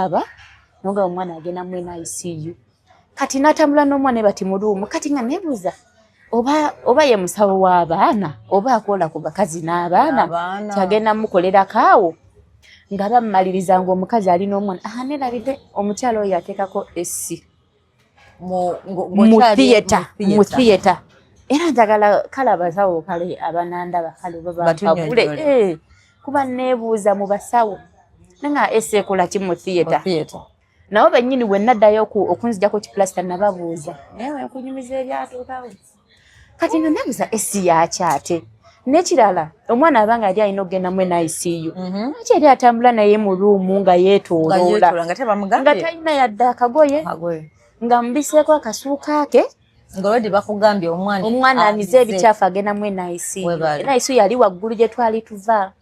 aba noga omwana agenda mu ICU kati natambula n'omwana bati mu ruumu kati nga nebuza oba ye musawo w'abaana oba akola ku bakazi n'abaana kyagenda mukolera kaawo nga bamaliriza ngo omukazi ali n'omwana nerabide omukyalo oyo ateekako essi mu theater era njagala kala basawo kale abananda bakale babakabule kuba nebuuza mu basawo nga essi ekola ki mu theater nawo bennyini bwe naddayo okunzijako kiplasta nababuuza naye nkunyumiza ebyatuukawo kati nebuuza essi yakyate nekirala omwana abanga ali alina okugenda mu ICU aki eri atambula naye mu ruumu nga yeetooloola nga talina yadde akagoye nga mubiseeko akasuuka ke nga olwedde bakugambye omwana anize ebikyafu agenda mu ICU yali waggulu gye twali tuva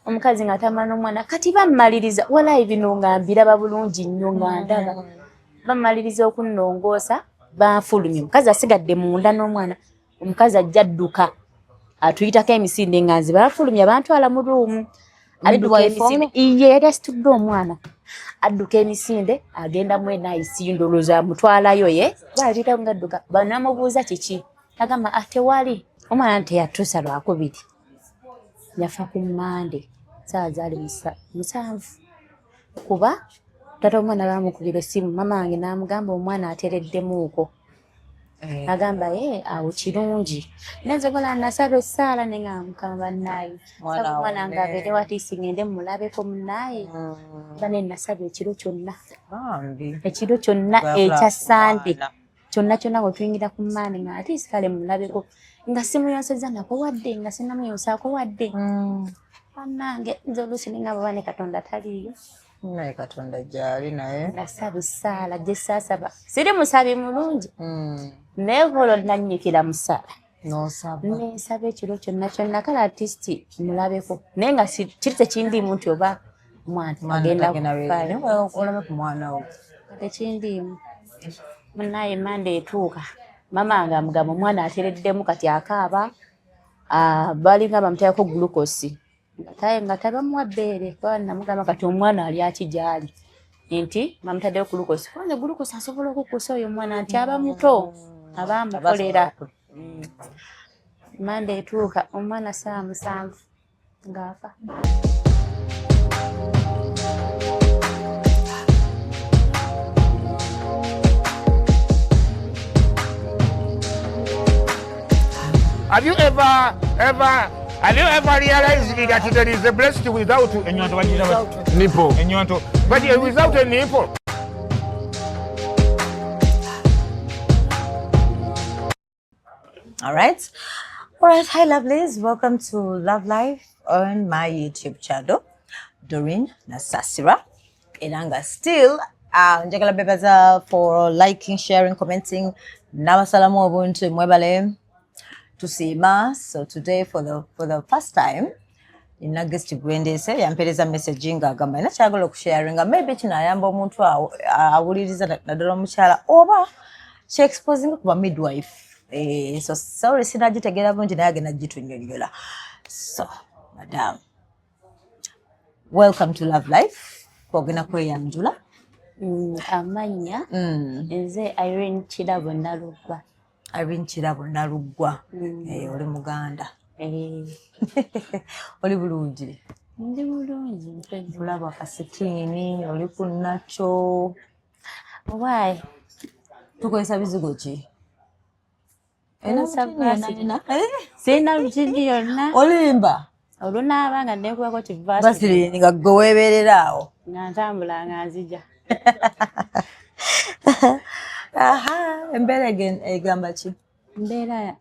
omukazi nga atambula n'omwana kati bamaliriza walayi bino nga mbiraba bulungi nnyo nga ndaba bamaliriza okunnongoosa banfulumye omukazi asigadde munda n'omwana omukazi ajja adduka atuyitako emisinde nga nze banfulumye abantwala mu ruumu iye yali asitudde omwana adduka emisinde agenda mu ICU ndowooza amutwalayo ye baayita nga adduka banamubuuza kiki agamba tewali omwana teyatuusa lwakubiri yafa ku Mande saa zaali 7 kuba tata omwana bamukubira essimu mama wange n'amugamba omwana atereddemuuko agamba awo kirungi nenzogola nasaba essaala nenga mukama bannaayi omwana nga abeere wati singende mulabeko munaayi bane nasaba ekiro kyonna ekya Sande kyonna nga tuyingira ku Mande nga ate kale mulabeko nga simuyonseza nako wadde nga sinamuyonsaako wadde bannange nze oluusi nengamba bane Katonda taliyo naye Katonda gyali naye nasaba essaala gye saasaba siri musabi mulungi neevolo nannyikira mu ssaala nensaba ekiro kyonna kale artisti mulabeko naye nga kiri tekindiimu nti oba mwana agenda kumwana tekindiimu munnaye Mande etuuka mama nga amugamba omwana atereddemu kati akaaba balinga bamutayako glukosi nga tabamuwa bbeere namugamba kati omwana ali akigyali nti bamutaddeyo glukosi kubanga glukosi asobola okukusa oyo omwana nti aba muto abamukolera Mande etuuka omwana saa 7 ng'afa. Have you ever realized that there is a breast without a nipple? But without a nipple. All right. Hi, lovelies. Welcome to Love Life on my YouTube channel, Doreen Nasasira. Inanga still, njagala bebaza for liking, sharing, commenting. Nabasalamu obuntu mwebale. Tusima. So today for the first time in August gwendese yampereza messaging agamba ina kyagala okusharinga maybe kinayamba omuntu awuliriza naddala omukyala oba she exposing kuba midwife so sorry sinagitegera bungi naye agenda gitunyonyola. So madam, welcome to Love Life. Ogenda kweyanjula amanya nze Irene Kirabo Nalugwa. Irene Kirabo Nalugwa. Oli Muganda. Oli bulungi? Ndi bulungi. Bulaba kasikini, oli ku nacho. Why? Tukozesa bizigo ki? Sina lujindi yonna. Olimba? Olunaabanga nekweko kivasi. Basiri nga gwe weebereraawo. Nga ntambula nga nzija. Aha, embeera egamba ki? Embeera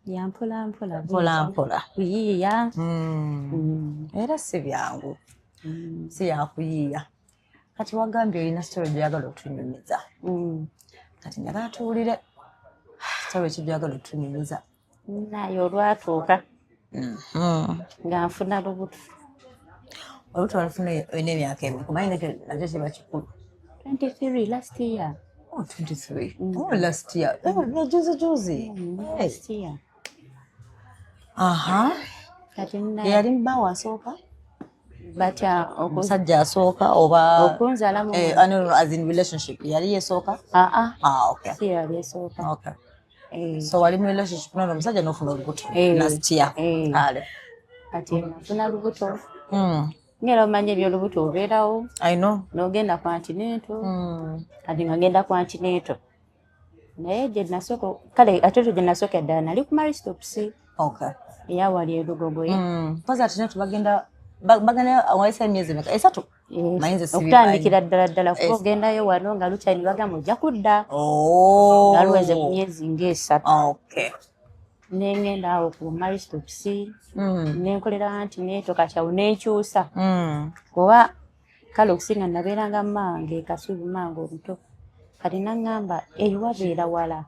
ya mpola. Mpola. Kuyiiya. Era si byangu. Si yakuyiiya. Kati wagambye olina story gy'oyagala otunyumiza. Kati njagala tuwulire story ki gy'oyagala otunyumiza. Nayo olwatuuka. Nga nfuna lubuto. Olubuto walufuna olina emyaka emeka. Omanyi nakyo kiba kikulu. 23 last year. Oh, 23. Oh, last year. Juzi. Last year. Aha. Kati nina. Yali mbawo asooka? batya omusajja asooka oba okunzala mu as in relationship yali yesooka okay si yali esooka okay so wali mu relationship nono omusajja n'ofuna olubuto nasitya ale kati nafuna lubuto ngera omanye ebyolubuto obeerawo I know n'ogenda ku antineeto kati nga ngenda ku antineeto naye gye nasooka kale ate gye nasooka ddala nali ku maristops okay eyawali elugogoye mpaza antineeto bagenda awalisa emyezi emeka 3 mayinza okutandikira ddala kuba ogendayo wano nga lukyali bagamba ojja kudda nga luweze ku myezi nga 3 nengenda awo ku maristops nenkolera antineeto kati awo nenkyusa kuba kale okusinga nabeeranga mmange kasubi mange omuto kati naŋŋamba eyo wabeera wala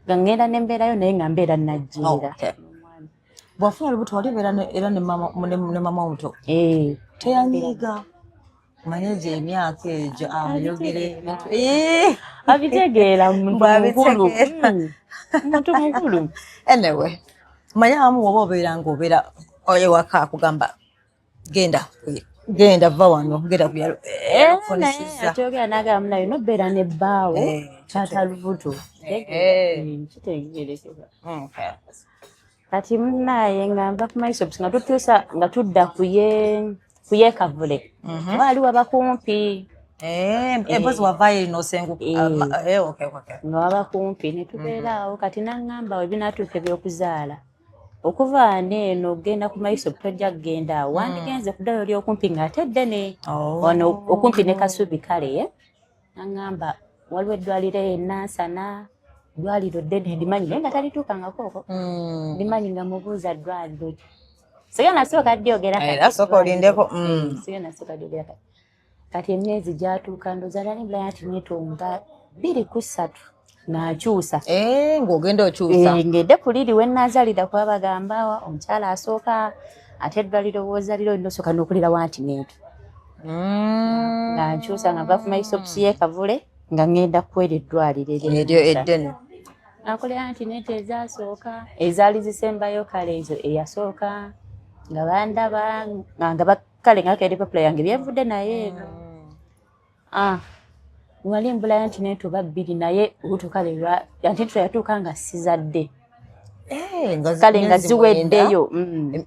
nga ŋŋenda nembeerayo naye nga mbeera najjiira bwafuna olubuto wali era ne mama omuto teyanyiiga manye gye emyaka egyo ayogere abitegeera muntu mukulu anyway manye amu woba obeera ewaka akugamba genda va wano genda kuyalo atyogera nagamba nayo nobeera ne bbaawe taata lubuto kitegerekeka kati munaye nga nva ku maristops nga tutuusa nga tudda kuyekavule baali wabakumpi mpozi wavayo nosenguka nga wabakumpi netubeeraawo kati naŋŋamba we binatuuka ebyokuzaala okuva neeno ogenda ku maristops tojja kugenda awo wandigenze ku ddalo lyokumpi ng'ate ddene wano okumpi ne kasubi kale naŋŋamba waliwo eddwaliro enansana dwaliro ddene ndimanyi naye nga talituukangako okwo ndimanyi nga mubuuza ddwaliro siga nasooka ddyogerasiga nasooka ddyogeraka kati emyezi gyatuuka ndozaala nebulayo antineeto 23 nakyusa ng'ogenda okyusa ng'edde ku liri we naazaalira kwabagamba omukyala asooka ate eddwaliro woozaalira olina osooka n'okulira wa antineeto nga nkyusa nga nva ku maristops y'ekavule nga ŋŋenda kwera eddwaliro eryo eddene nakolera antineeto ezasooka ezaali zisembayo kale ezo eyasooka nga bandaba nga kale nga kere papula yange byevudde naye eno wali mbulayo antineeto 2 naye obutukale antineeto yatuuka nga sizadde kale nga ziweddeyo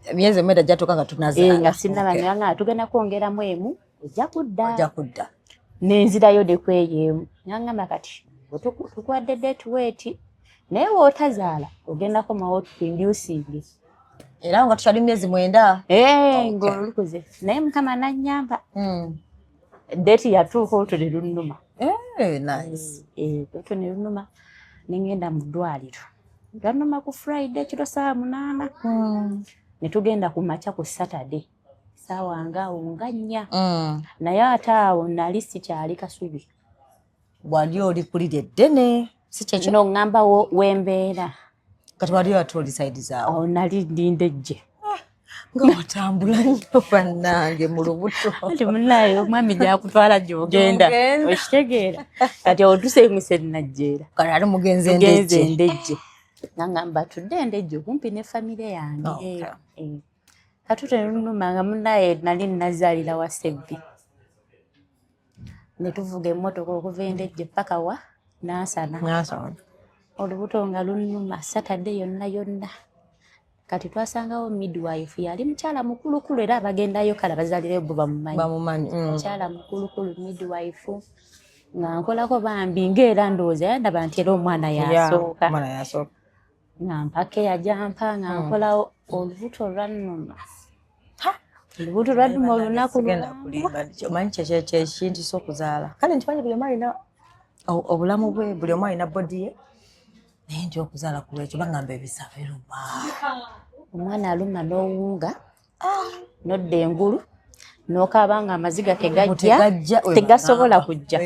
emyezi emwenda gyatuuka nga tunazaala nga sinabanga nga tugenda kwongeramu emu ojja kudda nenzirayo dekweyeemu naŋŋamba kati tukwadde detuweeti naye wootazaala ogendako mawotuindusingi era nga tukyali myezi 9 ng'olukuze naye mukama nannyamba deeti yatuuka olutwe ne lunnuma olutwe ne lunnuma nengenda mu ddwaliro lwannuma ku Friday kiro 8 ne tugenda ku makya ku Saturday saawa ngaawo nga 4 naye ate awo nali sikyali kasubi wali oli kulira eddene si kyekino ŋŋambawo wembeera kati wali watuli saidi zaawo nali ndindejje nga watambula nnyo bannange mu lubuto kati munaye omwami gyakutwala gyogenda okitegeera kati awo tusenguse najjeera kati ali mugenze endejje naŋŋamba tudde endejje okumpi ne famire yange katuto nenunuma nga munaye nali nazaalira wa Sebbi ne tuvuga emmotoka okuva endejje paka wa Nansana olubuto nga lunnuma Saturday yonna kati twasangawo midwife yali mukyala mukulukulu era abagendayo kale abazaalirayo bo bamumanyi mukyala mukulukulu midwife nga nkolako bambi ng'era ndowooza yandaba nti era omwana yasooka nga mpaka eyajampa nga nkolawo olubuto lwannuma olunaku omanyi kyekintu ky'okuzaala kale nkimanyi buli omu alina obulamu bwe buli omu alina bodi ye naye nti okuzaala ku lwekyo bagamba ebisa biruma omwana aluma n'owunga nodda engulu n'okaaba nga amaziga tegasobola kujja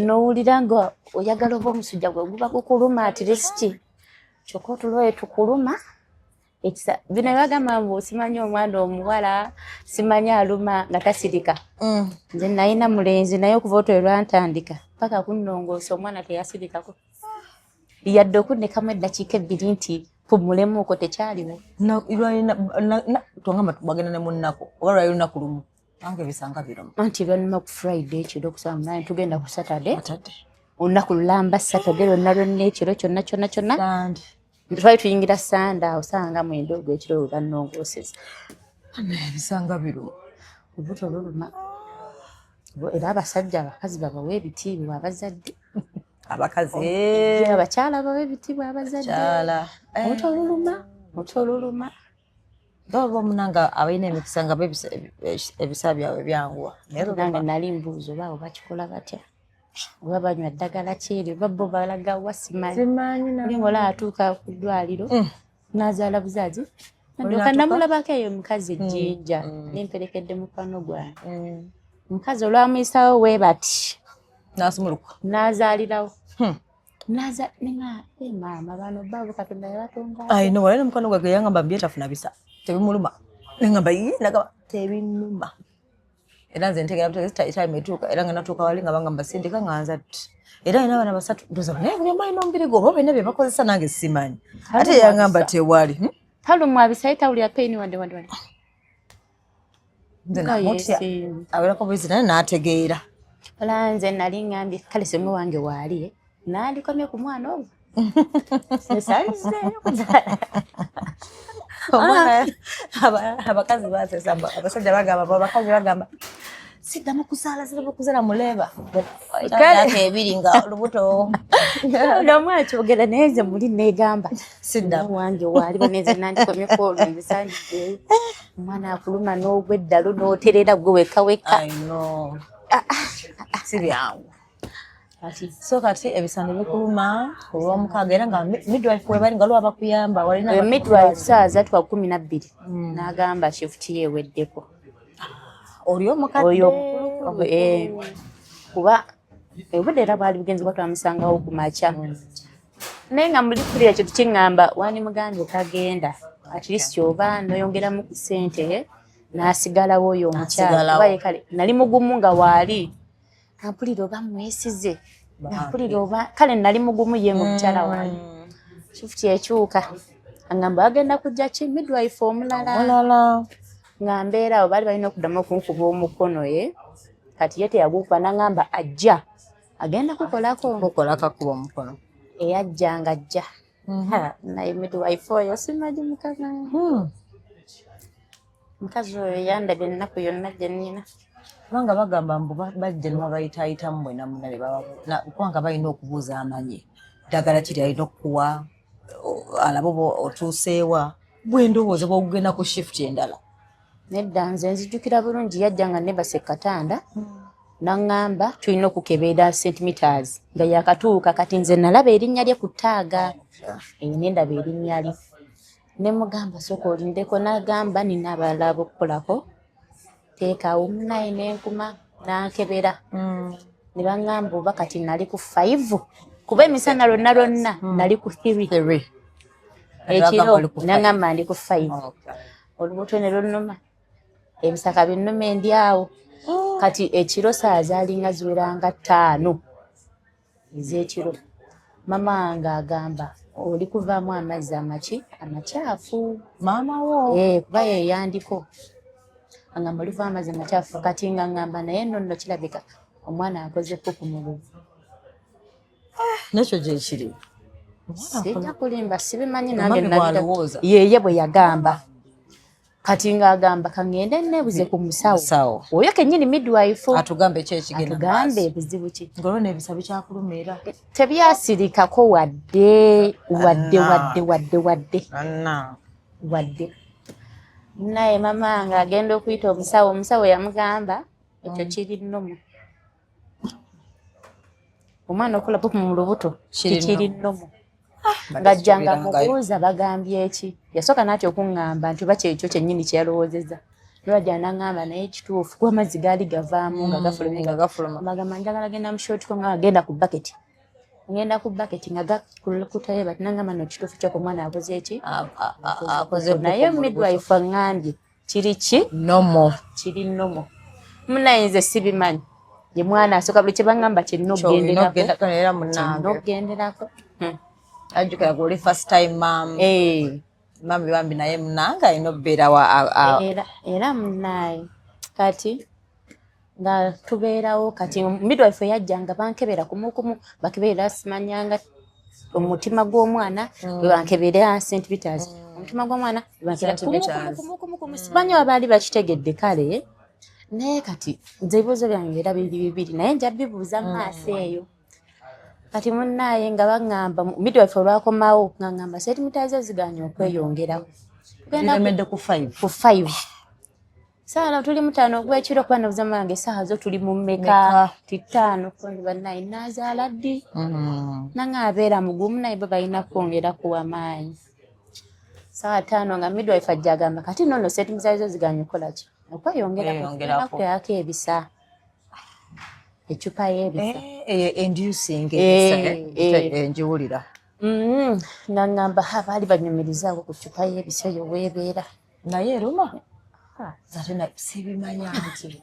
n'owulira nga oyagala oba omusujja gwe guba gukuluma atirisiti kyokka otuloye tukuluma bino bagamba mbu simanyi omwana omuwala simanyi aluma nga tasirika nze nalina mulenzi naye okuva otwe lwantandika paka kunnongoosa omwana teyasirikako yadde okunnekamu eddakiika 2 nti kumulemuko tekyaliwo twangamba bagenda ne munnako oba lwali lunaku lumu ange bisanga biruma anti lwanuma ku Friday ekiro kusaba munaye tugenda ku Saturday olunaku lulamba Saturday lwonna lwonna ekiro kyonna twali tuyingira Sanda osanga mwenda ogwo ekiro lulannongooseza bisanga biruma obuto luluma era abasajja abakazi babawa ebitiibwa abazadde abakazi abakyala bawa ebitiibwa abazadde obuto luluma baba munanga abayina emikisa nga ebisa byabwe byanguwa nange nali mbuuzo baawo bakikola batya oba banywa ddagala kyeri oba bo balaga wa simanyi ngola atuuka ku ddwaliro n'azaala buzazi ndooka namulabako eyo omukazi ejjinja nemperekedde mukwano gwange omukazi olwamuyisaawo we bati n'asumuluka n'azaalirawo maama bano baabo Katonda yabatonga ayino wala ne mukwano gwange yangamba mbyetafuna bisa tebimuluma nengamba nagamba tebinuma era nze ntegera time etuuka era nga natuuka wali nga bangamba sindika nga nza era ina abaana basatu ndoza naye buli omu alina omubiri gwo oba bonna bye bakozesa nange simanyi ate yangamba tewali talumwa bisayi tawulira peni wadde nze namutya awerako bwizi naye n'ategeera ola nze nali ngambye kale semwe wange waali nandikomye ku mwana ogwo sesalizeeyo kuzaala abakazi basesa abasajja bagamba abakazi bagamba siddamu kuzaala muleba ate ebiri nga olubuto nomwana kyogera naye nze muli negamba siddamu wange waali baneze nandikomyeko olwo nzisandizeeyo omwana akuluma n'ogweddalu n'oterera gwe wekka si byangu so kati ebisande bikuluma olw'omukaaga era nga midwife webali nga lwaba kuyamba midwife saa za 12 n'agamba shift yeweddeko oli omukadde kuba obudde era bwali bugenzi bwa twamusangawo ku makya naye nga muli kulira kintu kiŋŋamba wani muganda okagenda at least oba noyongeramu ku ssente n'asigalawo oyo omukyala oba kale nali mugumu nga waali nampulira oba mwesize nampulira oba kale nali mugumu ye omukyala waali shift ekyuka angamba agenda kujja ki midwife omulala nga mbeera awo baali balina okuddamu okunkuba omukono ye kati ye teyagukuba n'angamba ajja agenda kukola kakuba omukono eyajjanga ajja naye midwife oyo simanyi mukazi oyo yandabye ennaku yonna gye nnina kubanga bagamba mbu bajja nebabayitaayitamu bwe namunabe kubanga balina okubuuza amanyi ddagala kiri alina okukuwa alaba oba otuuseewa bwe ndowooza bwe okugenda ku shift endala nedda nze nzijjukira bulungi yajja nga nebase katanda n'aŋŋamba tulina okukebeera centimeters nga yakatuuka kati nze nalaba erinnya lye ku ttaaga nendaba erinnya lye ne mugamba sooka olindeko n'agamba nina abalala b'okukolako teekaawo munaye n'enkuma n'ankebera ne baŋŋamba oba kati nali ku 5 kuba emisana lonna nali ku 3 ekiro n'aŋŋamba ndi ku 5 olubuto ne lunnuma ebisaka binnuma endi awo kati ekiro saa zaalinga ziweranga 5 ez'ekiro mama wange agamba oli kuvaamu amazzi amakyafu maama wo kuba yeyandiko angamba oliva amazzi amakyafu kati nga ngamba naye nonno kirabika omwana akoze pupu mu luvu nekyo gyekiri sijja kulimba sibimanyi nange yeye bwe yagamba kati ng'agamba kaŋŋende neebuze ku musawo oyo kennyini midwife atugambe ekyekigenda atugambe ebizibu ki ng'olwo n'ebisa bikyakulumira tebyasirikako wadde naye mama nga agenda okuyita omusawo yamugamba ekyo kiri nnomu omwana okola pupu mu lubuto kikiri nnomu ng'ajjanga mubuuza bagambye eki yasooka naatya okuŋŋamba nti oba kyekyo kyennyini kyeyalowoozezza lwajja n'aŋŋamba naye kituufu kuba amazzi gaali gavaamu nga gafuluma bagamba njagala genda mu shootiko nga agenda ku baketi ngenda ku baketi nga gakutaye bati n'aŋŋamba no kituufu kyoko omwana akoze eki naye midwife aŋŋambye kiri ki kiri nomo munaye nze sibimanyi ye mwana asooka buli kye baŋŋamba kirina okugenderako Ajukira goli first time mom. Mami bambi naye munanga inobeera wa era munaye kati nga tubeerawo kati midwife yajjanga bankebera kumukumu bakebeera simanyanga omutima gw'omwana bankebera St Peters omutima gw'omwana bankebera kumukumu simanyi abaali bakitegedde kale naye kati nze ebibuuzo byange era bibiri naye nja bibuuza maaso eyo kati munaye nga baŋŋamba midwife olwakomawo nga ŋŋamba St Peters ziganya okweyongeraho Biremedde ku 5 Sala tuli mutano gw'ekiro kuba nabuza mange saha zo tuli mu mmeka titano kundi bannaye nazaala ddi nanga abeera mugumu naye baba alina kwongera kuwa maanyi sawa 5 nga midwife ajja agamba kati nono St Peters ziganya okola ki okweyongerako yako ebisa ecupa y'ebisa inducing enjiwulira nga ŋŋamba abaali banyumirizaako ku cupa y'ebisa eyo weebeera naye eruma zate na sibimanya nti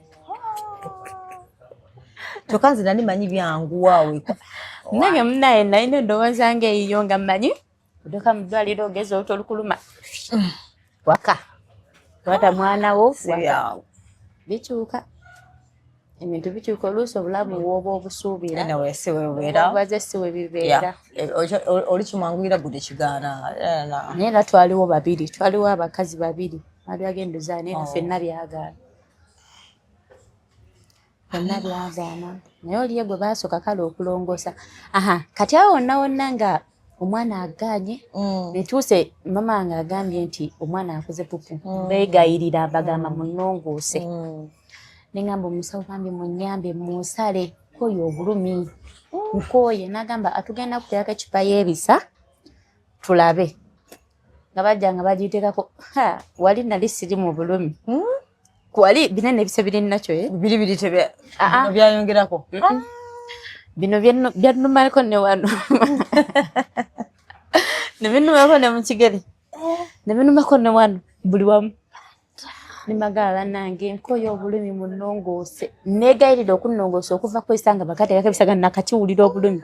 tokanze nani manyi byangu wawe nange munaye nalina endowooza ng'eyiyo nga mmanyi odoka mu ddwaliro ogeza olutolukuluma waka twata mwana wo bikyuka ebintu bikyuka oluusi obulamu bwoba obusuubira baze si we bibeera oli kimwanguyira budde kigaana naye era twaliwo abakazi babiri ali agenduza naye ffenna byagaana naye oliye gwe baasooka kale okulongoosa kati awo wonna nga omwana aganye netuuse mama wange agambye nti omwana akoze pupu beegayirira bagamba munongoose neŋŋamba omusawo bambi munyambe munsale koyo obulumi nkooye n'agamba atugenda kuteerako ecupa y'ebisa tulabe nga bajja nga bagiteekako wali nali siri mu bulumi wali binene ebisa birinakyo biri byayongerako bino byanumaleko ne wano nebinumako ne mu kigere nebinumako ne wano buli wamu nimagala nange nkoyo obulumi munongoose negayirira okunongoosa okuva kwesanga bakateekako ebisagana nakakiwulira obulumi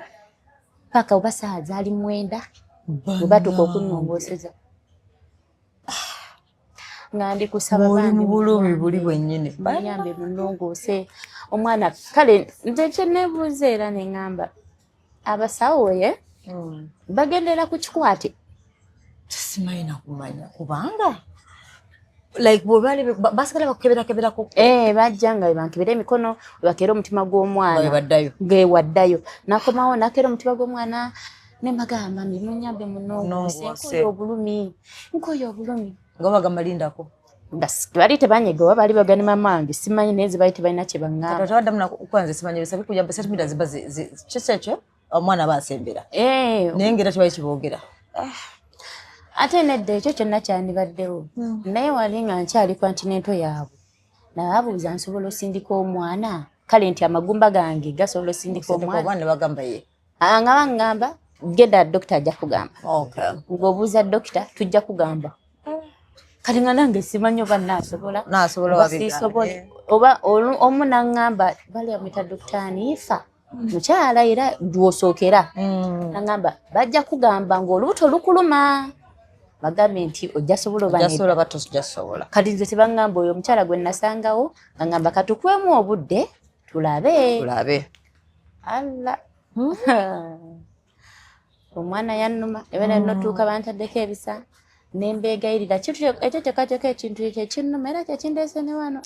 paka oba saaha zaali 9 webatuuka okunongooseza nga ndi kusaba bangi bulumi buli bwennyini bayambe munongoose omwana kale nze kyeneebuuza era neŋŋamba abasawo bagendera ku kikwate simanyi nakumanya kubanga like basigala bakukeberakeberaku bajja nga webankebera emikono webakera omutima gw'omwana gewaddayo nakomawo nakera omutima gw'omwana nembagamba munyambe munongoose nkoyo obulumi nga bagamba lindako bali tebanyegawa bali bagani mamange simanyi neze bali tebalina kye baŋŋamba tatwadamuna kwanze simanyi bisabi kujja St Peters ziba kisekyo omwana baasembera naye ngera tebali kiboogera ate nedda ekyo kyonna kyandibaddewo naye wali nga nkyali kontinento yaabwe nababuuza nsobola osindika omwana kale nti amagumba gange gasobola osindika omwana nebagamba ye nga baŋŋamba genda dokita ajja kugamba ng'obuuza dokita tujja kugamba kale nga nange simanyi oba naasobola oba omu naŋŋamba bali amwita dokita Anifa mukyala era dwosookera naŋŋamba bajja kugamba ng'olubuto lukuluma bagambe nti ojja sobola oba kati nze tebaŋŋamba oyo omukyala gwe nasangawo naŋŋamba katukwemu obudde tulabe alla omwana yannuma ebeera notuuka bantaddeko ebisa nembeegayirira ekyo kyekateko ekintu ekyo ekinnuma era kyekindeese ne wano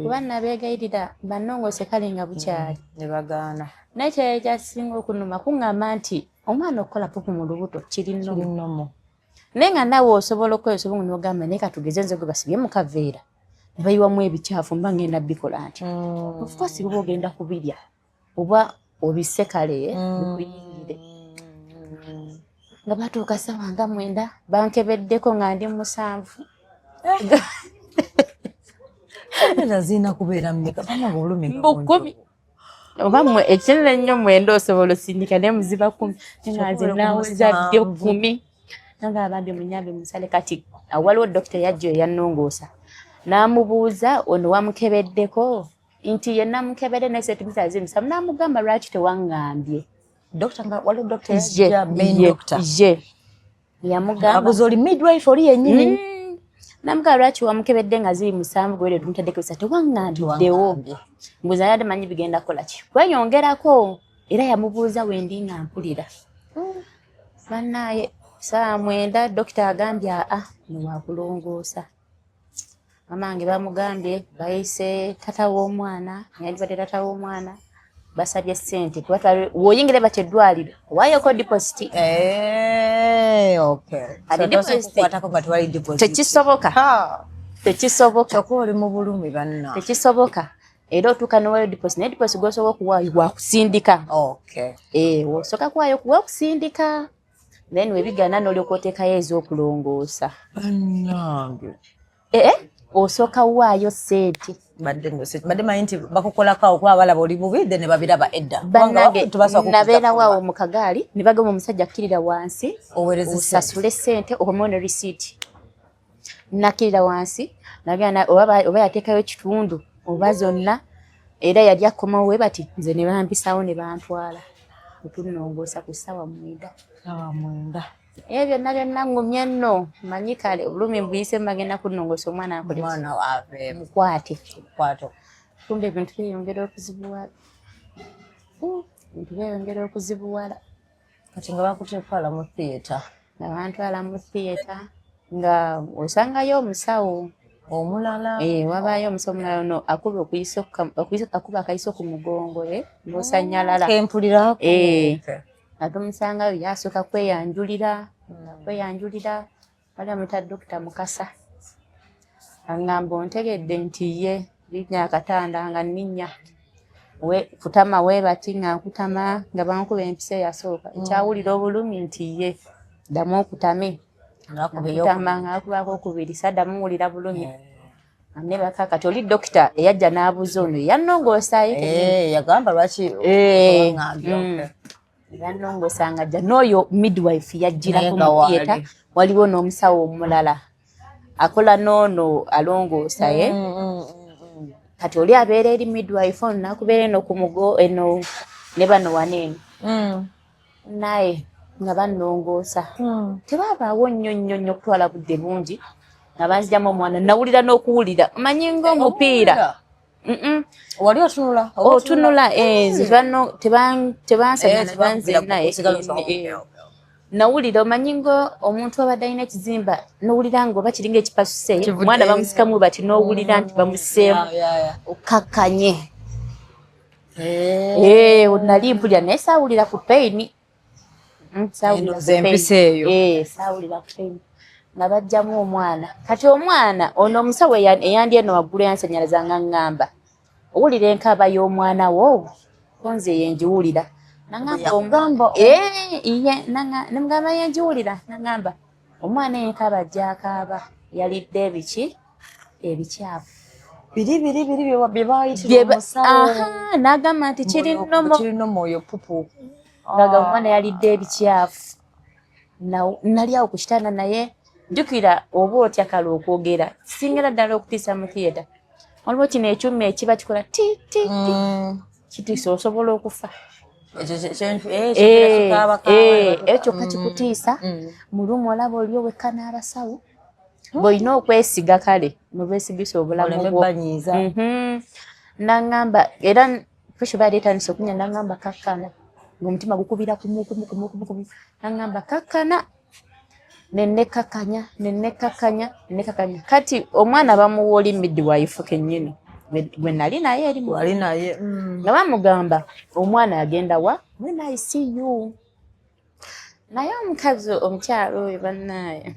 kuba nabeegayirira bannongoose kale nga bukyali nebagaana naye kyali kyasinga okunnuma kuŋŋamba nti omwana okukola pupu mu lubuto kiri nnomo naye nga nawe osobola okweyosa obungu nogamba naye katugeze nze gwe basibye mu kaveera ne bayiwamu ebikyafu mba ngenda bikola nti of course oba ogenda kubirya oba obisse kale bikuyingire nga batuuka sawa nga 9 bankebeddeko nga ndi 7 zina kubeera mmeka bana bulumi bukumi oba mwe ekinene nnyo 9 osobola osindika naye muziba 10 nga nze nawuzadde 10 nanga abambi munyambe musale kati waliwo dokita yajja eyannongoosa n'amubuuza ono wamukebeddeko nti ye namukebedde ne St Peters musamu n'amugamba lwaki tewaŋŋambye doctor nga wali doctor ya main doctor je yamugamba abuzoli midwife oli yennyini namuga lwaki wamukebedde nga ziri musanvu gwere tumutadde sa tewangambiddewo mbuza yadde manyi bigenda kola ki kweyongerako era yamubuuza wendi nga mpulira bannaye saa 9 dokita agambye newakulongoosa mamange bamugambye bayise tata w'omwana yandibadde tata w'omwana basabye ssente woyingire bati eddwaliro wayoko deposit tekisoboka oli mu bulumi banna tekisoboka era otuuka nowayo deposit naye deposit gwosobola okuwaayo wakusindika osooka kuwaayo kuwa okusindika then webigana n'olyoka oteekayo ez'okulongoosa bannange osooka waayo ssente badde manyi nti bakukolako awo kuba balaba oli bubi then ne babiraba edda bannange nabeera waawo mu kagaali ne bagamba omusajja akkirira wansi osasule ssente okomewo ne receipt nakkirira wansi nagenda oba yateekayo ekitundu oba zonna era yali akkomawo we bati nze ne bampisawo ne bantwala otunongoosa ku ssaawa 9 ebyo byonna ngumye nno manyi kale obulumi buyise bagenda kunongoosa omwana omwana waave mukwate kumbe ebintu byeyongera okuzibuwala kati nga bakutwala mu theatre nga bantwala mu theatre nga osangayo omusawo omulala wabaayo omusawo omulala no akuba akayiso ku mugongo n'osanyalala kempulirako atumusangayo yasooka kweyanjulira wali amuta dokita Mukasa angamba ontegedde nti ye linnya akatanda nga nninnya kutama webati nga nkutama nga bankuba empisa eyasooka ekyawulira obulumi nti ye ddamu okutame nakutama nga akubako okubiri saddamu wulira bulumi ne bakakati oli dokita eyajja n'abuuza ono yannongoosayo yagamba lwaki yannongoosa ajja n'oyo midwife yajjirako mu theatre waliwo n'omusawo omulala akola n'ono alongoosa kati oli abeera eri midwife ono nakubeera eno ku mugo eno ne bano waneeno naye nga bannongoosa tebabaawo nnyo okutwala budde bungi nga banzigyamu omwana nawulira n'okuwulira manyi ng'omupiira wali otunula tebansanya banze naye nawulira omanyi ngo omuntu abadde alina ekizimba nowulira nga oba kiringa ekipasuse omwana bamusikamu bati nowulira nti bamuseemu okakkanye nali mpulira naye saawulira ku paini saawulira ku paini nga bajjamu omwana kati omwana ono omusawo eyandi eno waggulu yansanyalaza nga ŋŋamba owulira enkaba y'omwana wo konze yenjiwulira nemugamba yenjiwulira naŋŋamba omwana enkaba gyakaaba yalidde ebiki ebikyafu biri byebayitira omusawo n'agamba nti kirina omwoyo pupu ngaga omwana yalidde ebikyafu nali awo ku kitanda naye jjukira oba otya kale okwogera singira ddala okutiisa mu theatre waliwo kino ekyuma ekiba kikola kitiisa osobola okufa kyokka kikutiisa mulumu olaba oliyo wekka n'abasawo bw'olina okwesiga kale mubwesigisa obulamu bwo naŋŋamba era pusho baaleetandisa okunya naŋŋamba kakkana ng'omutima gukubira kumu naŋŋamba kakkana nennekakanya kati omwana bamuwa oli midwife kennyini gwe nali naye eri wali naye nga bamugamba omwana agenda wa when I see you naye omukazi omukyalo oyo bannaye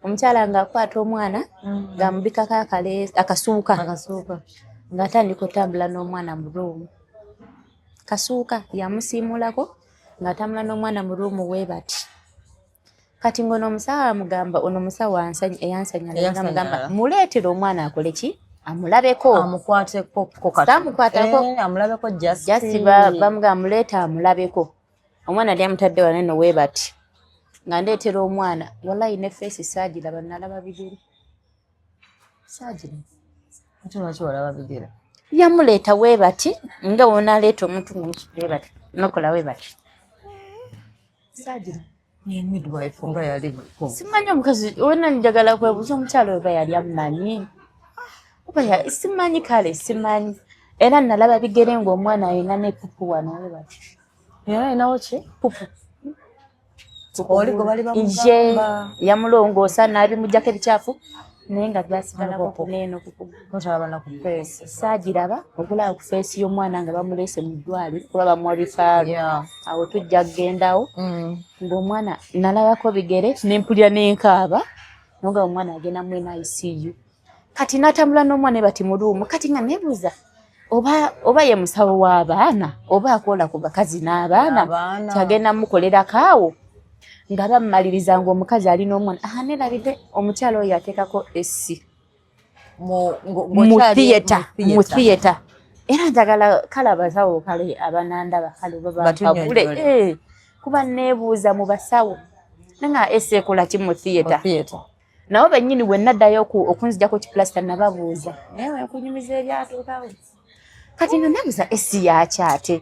omukyala ng'akwata omwana ng'amubikako akasuuka ng'atandika otambula n'omwana mu ruumu kasuuka yamusiimulako ng'atambula n'omwana mu ruumu we bati kati ngono omusawo amugamba ono omusawo eyansanyala amugamba muleetere omwana akole ki amulabeko amulabeko jasi bamugamba muleete amulabeko omwana ali amutadde waneno we bati nga ndeetera omwana wallahi ne feesi saagiraba nalaba bigere saagiraba yamuleeta we bati nga wonaleeta omuntu we bati nokola we bati sajira ni midwife nga yali simanyi omukazi wena njagala kwebuuza omukyalo weba yali amumanyi oba simanyi kale simanyi era nalaba bigere ng'omwana ayina ne pupu wano we bati era ayinawo ki pupu oligo bali bamugamba yamulongoosa n'abimujjako ebikyafu naye nga basigalako kuneeno kutabana ku feesi saagiraba okulaba ku feesi y'omwana nga bamuleese mu ddwaliro kuba bamuwa rifaalo awo tujja kugendawo ng'omwana nalabako bigere nempulira n'enkaaba noga omwana agenda mu NICU kati n'atambula n'omwana bati mu luumu kati nga neebuuza oba ye musawo w'abaana oba akola ku bakazi n'abaana kyagenda mukolerako awo nga bamumaliriza ng'omukazi alina omwana nerabidde omukyalo oyo ateekako essi mu theatre era njagala kale abasawo kale abanandaba kale babakagule kuba neebuuza mu basawo nga essi ekola ki mu theatre nawo bennyini bwe naddayo okunzijako kipulasita nababuuza naye nkunyumiza ebyatuukawo kati nga nabuuza essi yakyate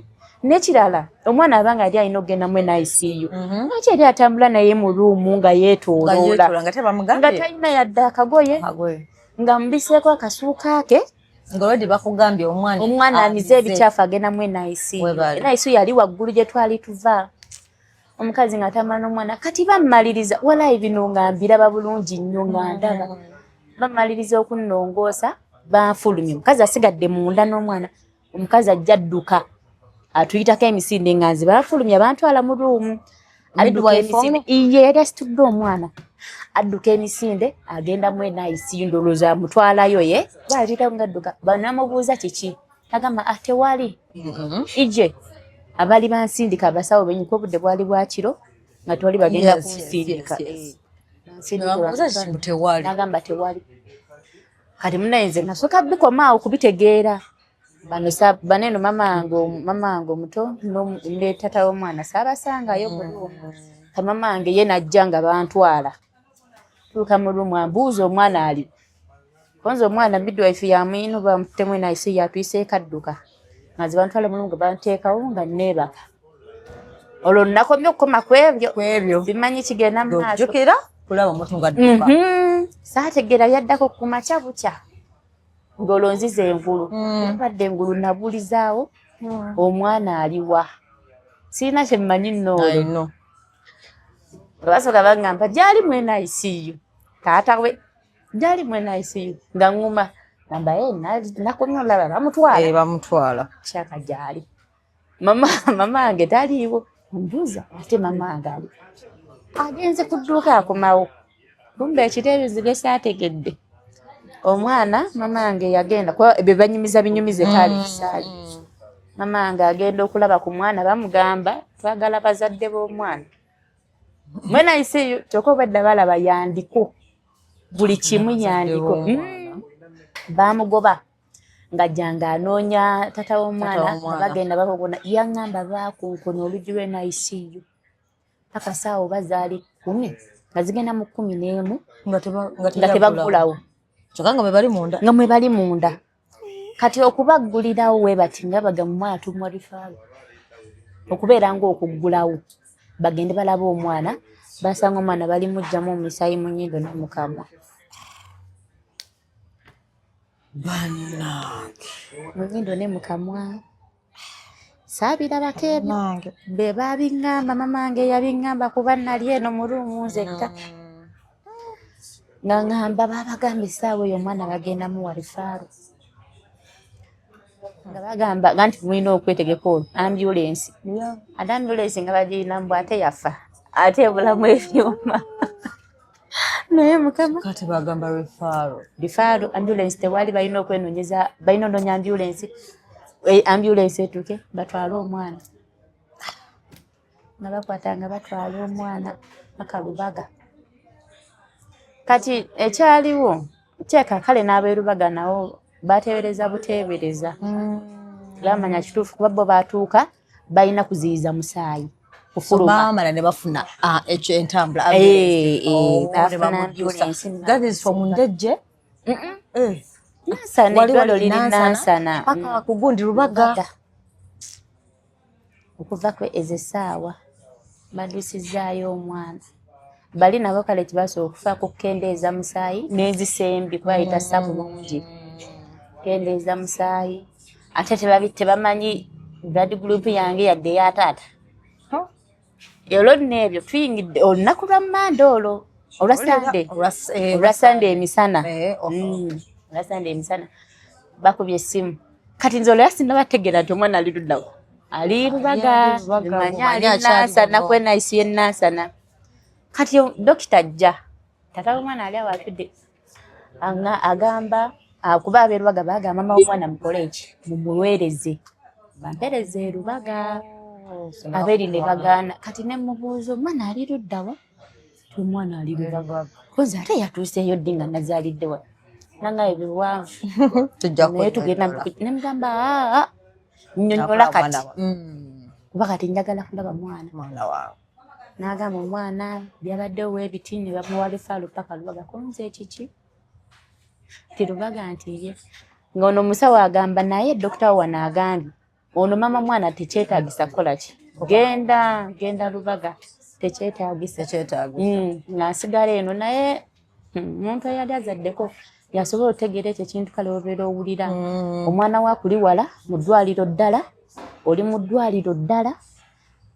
n'ekirala omwana abanga ali alina okugenda mu NICU lwaki eri atambula naye mu luumu nga yeetooloola nga talina yadde akagoye nga mubiseeko akasuuka ke ng'olwedde bakugambye omwana amize ebikyafu agenda mu NICU yali waggulu gye twali tuva omukazi nga tamala n'omwana kati bamumaliriza walayi bino nga mbiraba bulungi nnyo nga ndaba bamumaliriza okunnongoosa banfulumye omukazi asigadde munda n'omwana omukazi ajja adduka atuyitako emisinde nga nze bafulumya bantwala mu luumu iye yali asitudde omwana adduka emisinde agenda mu NICU ndowooza amutwalayo ye baatuyitako ngaadduka banamubuuza kiki agamba tewali ije abali bansindika abasawo benyika obudde bwali bwa kiro nga tewali bagenda kunsindika nagamba tewali kati munayinze nasooka bikomaawo kubitegeera baneno mamange omuto ne tata w'omwana saabasangayo mu luumu mamange ye najja nga bantwala tuuka mu luumu ambuuza omwana ali konza omwana midwife yamuyino bamutemu NICU yatwiseeko adduka nga ze bantwala mu luumu nga banteekawo nga neebaka olwo nakomye okukoma ku ebyo bimanyi kigenda mu maaso kulaba omuntu nga adduka saategeera byaddako ku makya bukya ng'olwo nziza engulu badde engulu nabulizaawo omwana aliwa sirina kye mmanyi nnoolo basooka bagamba gyali mu NICU taata we gyali mu NICU nga ŋŋuma gamba nakomye olaba bamutwala kyaka gyali mamange taliiwo mbuuza ate mamange ali agenze ku dduuka akomawo kumbe ekiteebezo bye saategedde omwana mamange yagenda kuba ebyo banyumiza binyumize kale kisaali mamange agenda okulaba ku mwana bamugamba twagala bazadde b'omwana mwena ICU kyokka obadde balaba yandiko buli kimu yandiko bamugoba ngajjanga anoonya tata w'omwana bagenda bakogona yaŋŋamba baakunkona olugi lw'e ICU paka saawa bazaali 10 nga zigenda mu 11 nga tebaggulawo kyokka nga mwe bali munda kati okubaggulirawo we bati nga baga mu mwana tumwa rifaalo okubeera ng'okuggulawo bagende balaba omwana basanga omwana bali mujjamu omusaayi mu nnyindo ne mu kamwa mu nnyindo ne mu kamwa saabirabako ebyo be babiŋŋamba mamange yabiŋŋamba kuba nali eno mu luumu nzekka nga ŋŋamba baabagamba essaawa eyo omwana bagenda muwa rifaalo nga bagamba nga nti mulina okwetegeka olwo ambulensi ate ambulensi nga bagirina mbw ate yafa ate ebulamu ebyuma naye mukama kati bagamba rifaalo ambulensi tewali balina okwenonyeza balina onoonya ambulensi etuuke batwale omwana nga bakwata nga batwala omwana bakalubaga kati ekyaliwo kyeka kale n'abeerubaga nawo bateebereza buteebereza bamanya kituufu kuba bo baatuuka balina kuziyiza musaayi kufuluma baamala ne bafuna ekyo entambula mundejje nansana eddwaliro liri nansana paka kugundi lubaga okuva kwe ezesaawa badusizaayo omwana bali nabo kale kibaso okufa kukendeeza musaayi n'ezisembi kwayita sabu mungi kendeeza musaayi ate tebamanyi blood group yange yadde ya taata olwo n'ebyo tuyingidde olunaku lwa Mande olwo olwa Sande emisana olwa Sande emisana bakubye essimu kati nze olwo yasinda bategeera nti omwana ali luddawo ali Lubaga manya ali Nansana kwena isi ye Nansana kati dokita ajja tata w'omwana ali awo atudde agamba kuba ab'e Lubaga bagamba mama w'omwana mu college mumuweereze bampereze Lubaga aberi ne bagaana kati ne mubuuza omwana ali luddawa omwana ali Lubaga koza ate yatuuseeyo ddi nga nazaaliddewa nangaye biwanvu naye tugenda ne mugamba nnyonnyola kati kuba kati njagala kulaba mwana waawe n'agamba omwana byabaddewo ebiti ne bamuwa lufaalu paka Lubaga konze ekiki ti Lubaga nti ye ng'ono omusawo agamba naye dokita wano agambye ono mama mwana tekyetaagisa kukola ki genda Lubaga tekyetaagisa ng'asigala eno naye omuntu eyali azaddeko yasobola otegeera ekyo ekintu kale obeera owulira omwana wakuli wala mu ddwaliro ddala oli mu ddwaliro ddala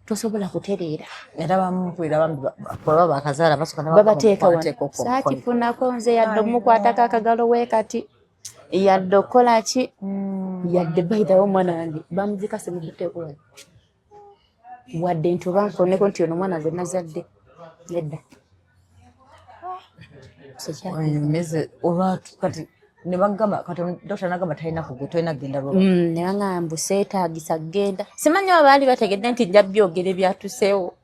tosobola kutereera era bamumpulira baba bakazaala babateeka wano saakifunako nze yadde omukwatako akagalo we kati yadde okukola ki yadde bayitawo omwana wange bamuzikase mu buteeko wano wadde nti oba nfoneko nti ono omwana gwe nazadde nedda meze olwatu kati ne bagamba kati dokita nagamba talina kugenda genda Lubaga ne bagamba seetaagisa genda simanyi oba baali bategedde nti nja byogere byatuseewo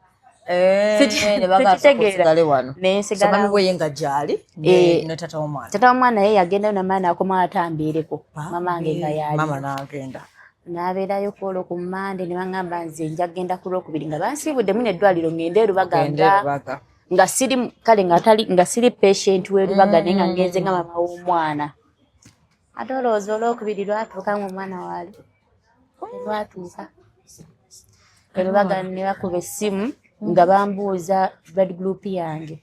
nebagasigale wano nensigala weye nga gyali ne tata w'omwana ye yagendayo namaana akoma atambiireko mamange nga yali mama n'agenda n'abeerayo kwolwo ku Mande ne bagamba nze nja genda ku Lwokubiri nga bansiibuddemu n'eddwaliro ngende Lubaga nga siri kale nga siri patient we Lubaga naye nga ngenze nga mama w'omwana ate olowooza Olwokubiri lwatuuka mu omwana waali lwatuuka Lubaga ne bakuba essimu nga bambuuza blood group yange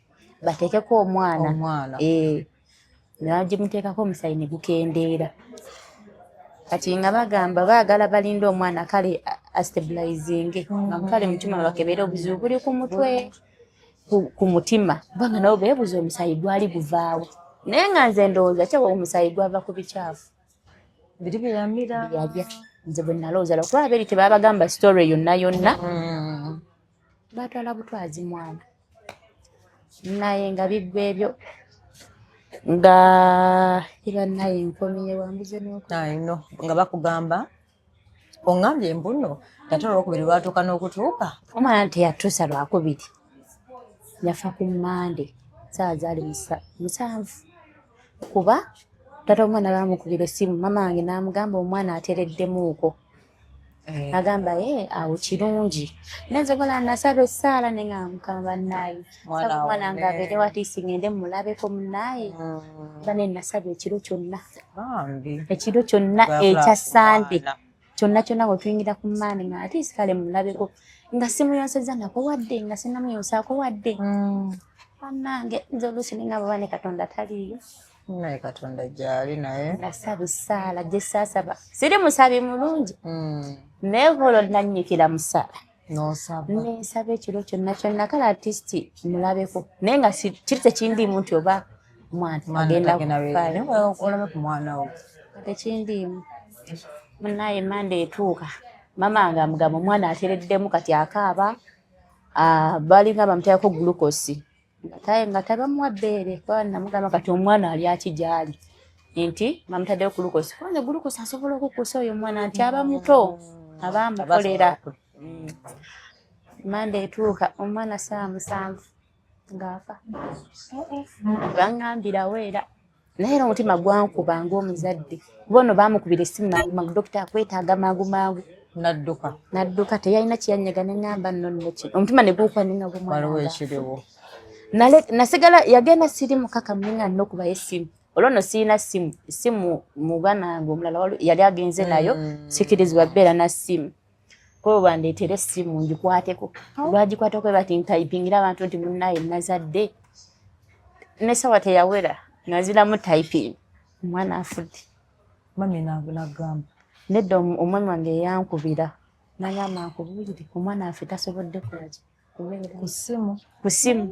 bateekeko omwana ne bagimuteekako omusaayi ne gukendeera kati nga bagamba baagala balinde omwana kale astabilizinge nga kale mutima bakebeera obuzibu buli ku mutwe ku mutima kubanga nabo beebuuza omusaayi gwali guvaawo naye nga nze ndowooza kyawa omusaayi gwava ku bicaafu biri biyamira yalya nze bwe nalowooza lwakuba abeeri tebabagamba story yonna batwala butwazi mwana naye nga biggwa ebyo nga iba naye nkomye wambuze n'ino nga bakugamba ongambye embuno tata Olwokubiri lwatuuka n'okutuuka omwana teyatuusa Lwakubiri yafa ku Mande saa zaali 7 kuba tata omwana bamukubira essimu mama wange n'amugamba omwana atereddemuuko agamba awo kirungi nenzogola nasaba essaala ne nga mukama naye omwana nga abeere watiisi ngende mulabeko munaye bane nasaba ekiro kyonna ekya Sande kyonna nga tuyingira ku Mande nga atiisi kale mulabeko nga simuyonseza nako wadde nga sinamuyonsaako wadde bannange nze oluusi ninga baba ne Katonda taliiyo naye Katonda gyali naye nasaba essaala gye saasaba siri musabi mulungi naye olwo nannyikira mu ssaala nensaba ekiro kyonna kale artisti mulabeko naye nga kiri tekindiimu nti oba mwana agenda olabe ku mwana wo tekindiimu munaye Mande etuuka mama nga amugamba omwana atereddemu kati akaaba balinga bamuteekako glukosi nga tabamuwa bbeere kuba namugamba kati omwana ali akigyali nti bamutaddeyo glukosi kubanga glukosi asobola okukusa oyo omwana nti aba muto aba amukolera Mande etuuka omwana 7 ng'afa baŋŋambira weera naye era omutima gwankuba ng'omuzadde bono bamukubira essimu mangu dokita akwetaaga mangu nadduka teyalina kiyanyaga neŋŋamba nno kino omutima ne guukwa ninga gwomwana nasigala yagenda siri mukakamu ninga nno okubayo essimu olwo nno sirina essimu mu banange omulala yali agenze nayo sikirizibwa bbeera na ssimu ko bandeetere essimu ngikwateko lwagikwateko bati ntypingira abantu nti munnaye nazadde nesawa teyawera naziramu typing omwana afudde mami nagamba nedda omwami wange yankubira nagamba nkubuulire omwana affe tasobodde ku ssimu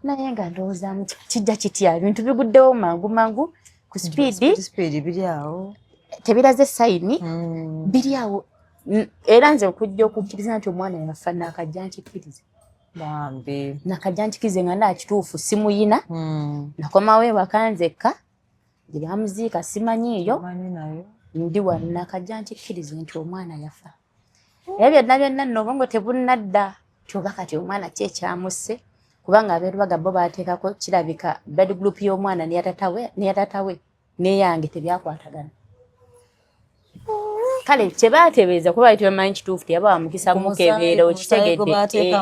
naye nga ndowoozaamu kijja kitya ebintu biguddewo mangu ku sipiidi biri awo tebiraze sayini biri awo era nze okujja okukkiriza nti omwana yafa nakajja nkikkirize bambi nakajja nkikkirize nga nakituufu simuyina nakomawo ewaka nzekka gye bamuziika simanyiiyo ndi wano nakajja nkikkirize nti omwana yafa era byonna nno obwongo tebunnadda tyoba kati omwana ki ekyamusse kubanga abeerubaga bo baateekako kirabika bed group y'omwana neyatatawe neyange tebyakwatagana kale kyebatebeeza kuba tebamanyi kituufu teyaba wamukisa mukebeera okitegedde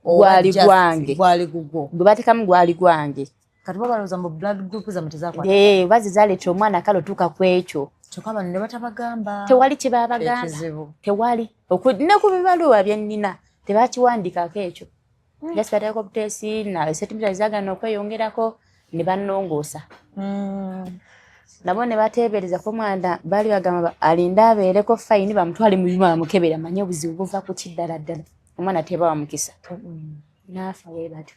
gwali gwange gwe bateekamu gwali gwange kati balowooza mu blood group zammwe tezakwata bazi zaleeta omwana kale otuuka ku ekyo kyokka bano ne batabagamba tewali kye baabagamba tewali ne ku bibaluwa bye nnina tebakiwandiikako ekyo just bateekako buteesi na setimita zaagana okweyongerako ne bannongoosa nabo ne bateebereza ko omwana baali bagamba alinde abeereko fayini bamutwale mu byuma bamukebera amanye obuzibu buva ku kiddala ddala omwana teba wamukisa naafa bwe batyo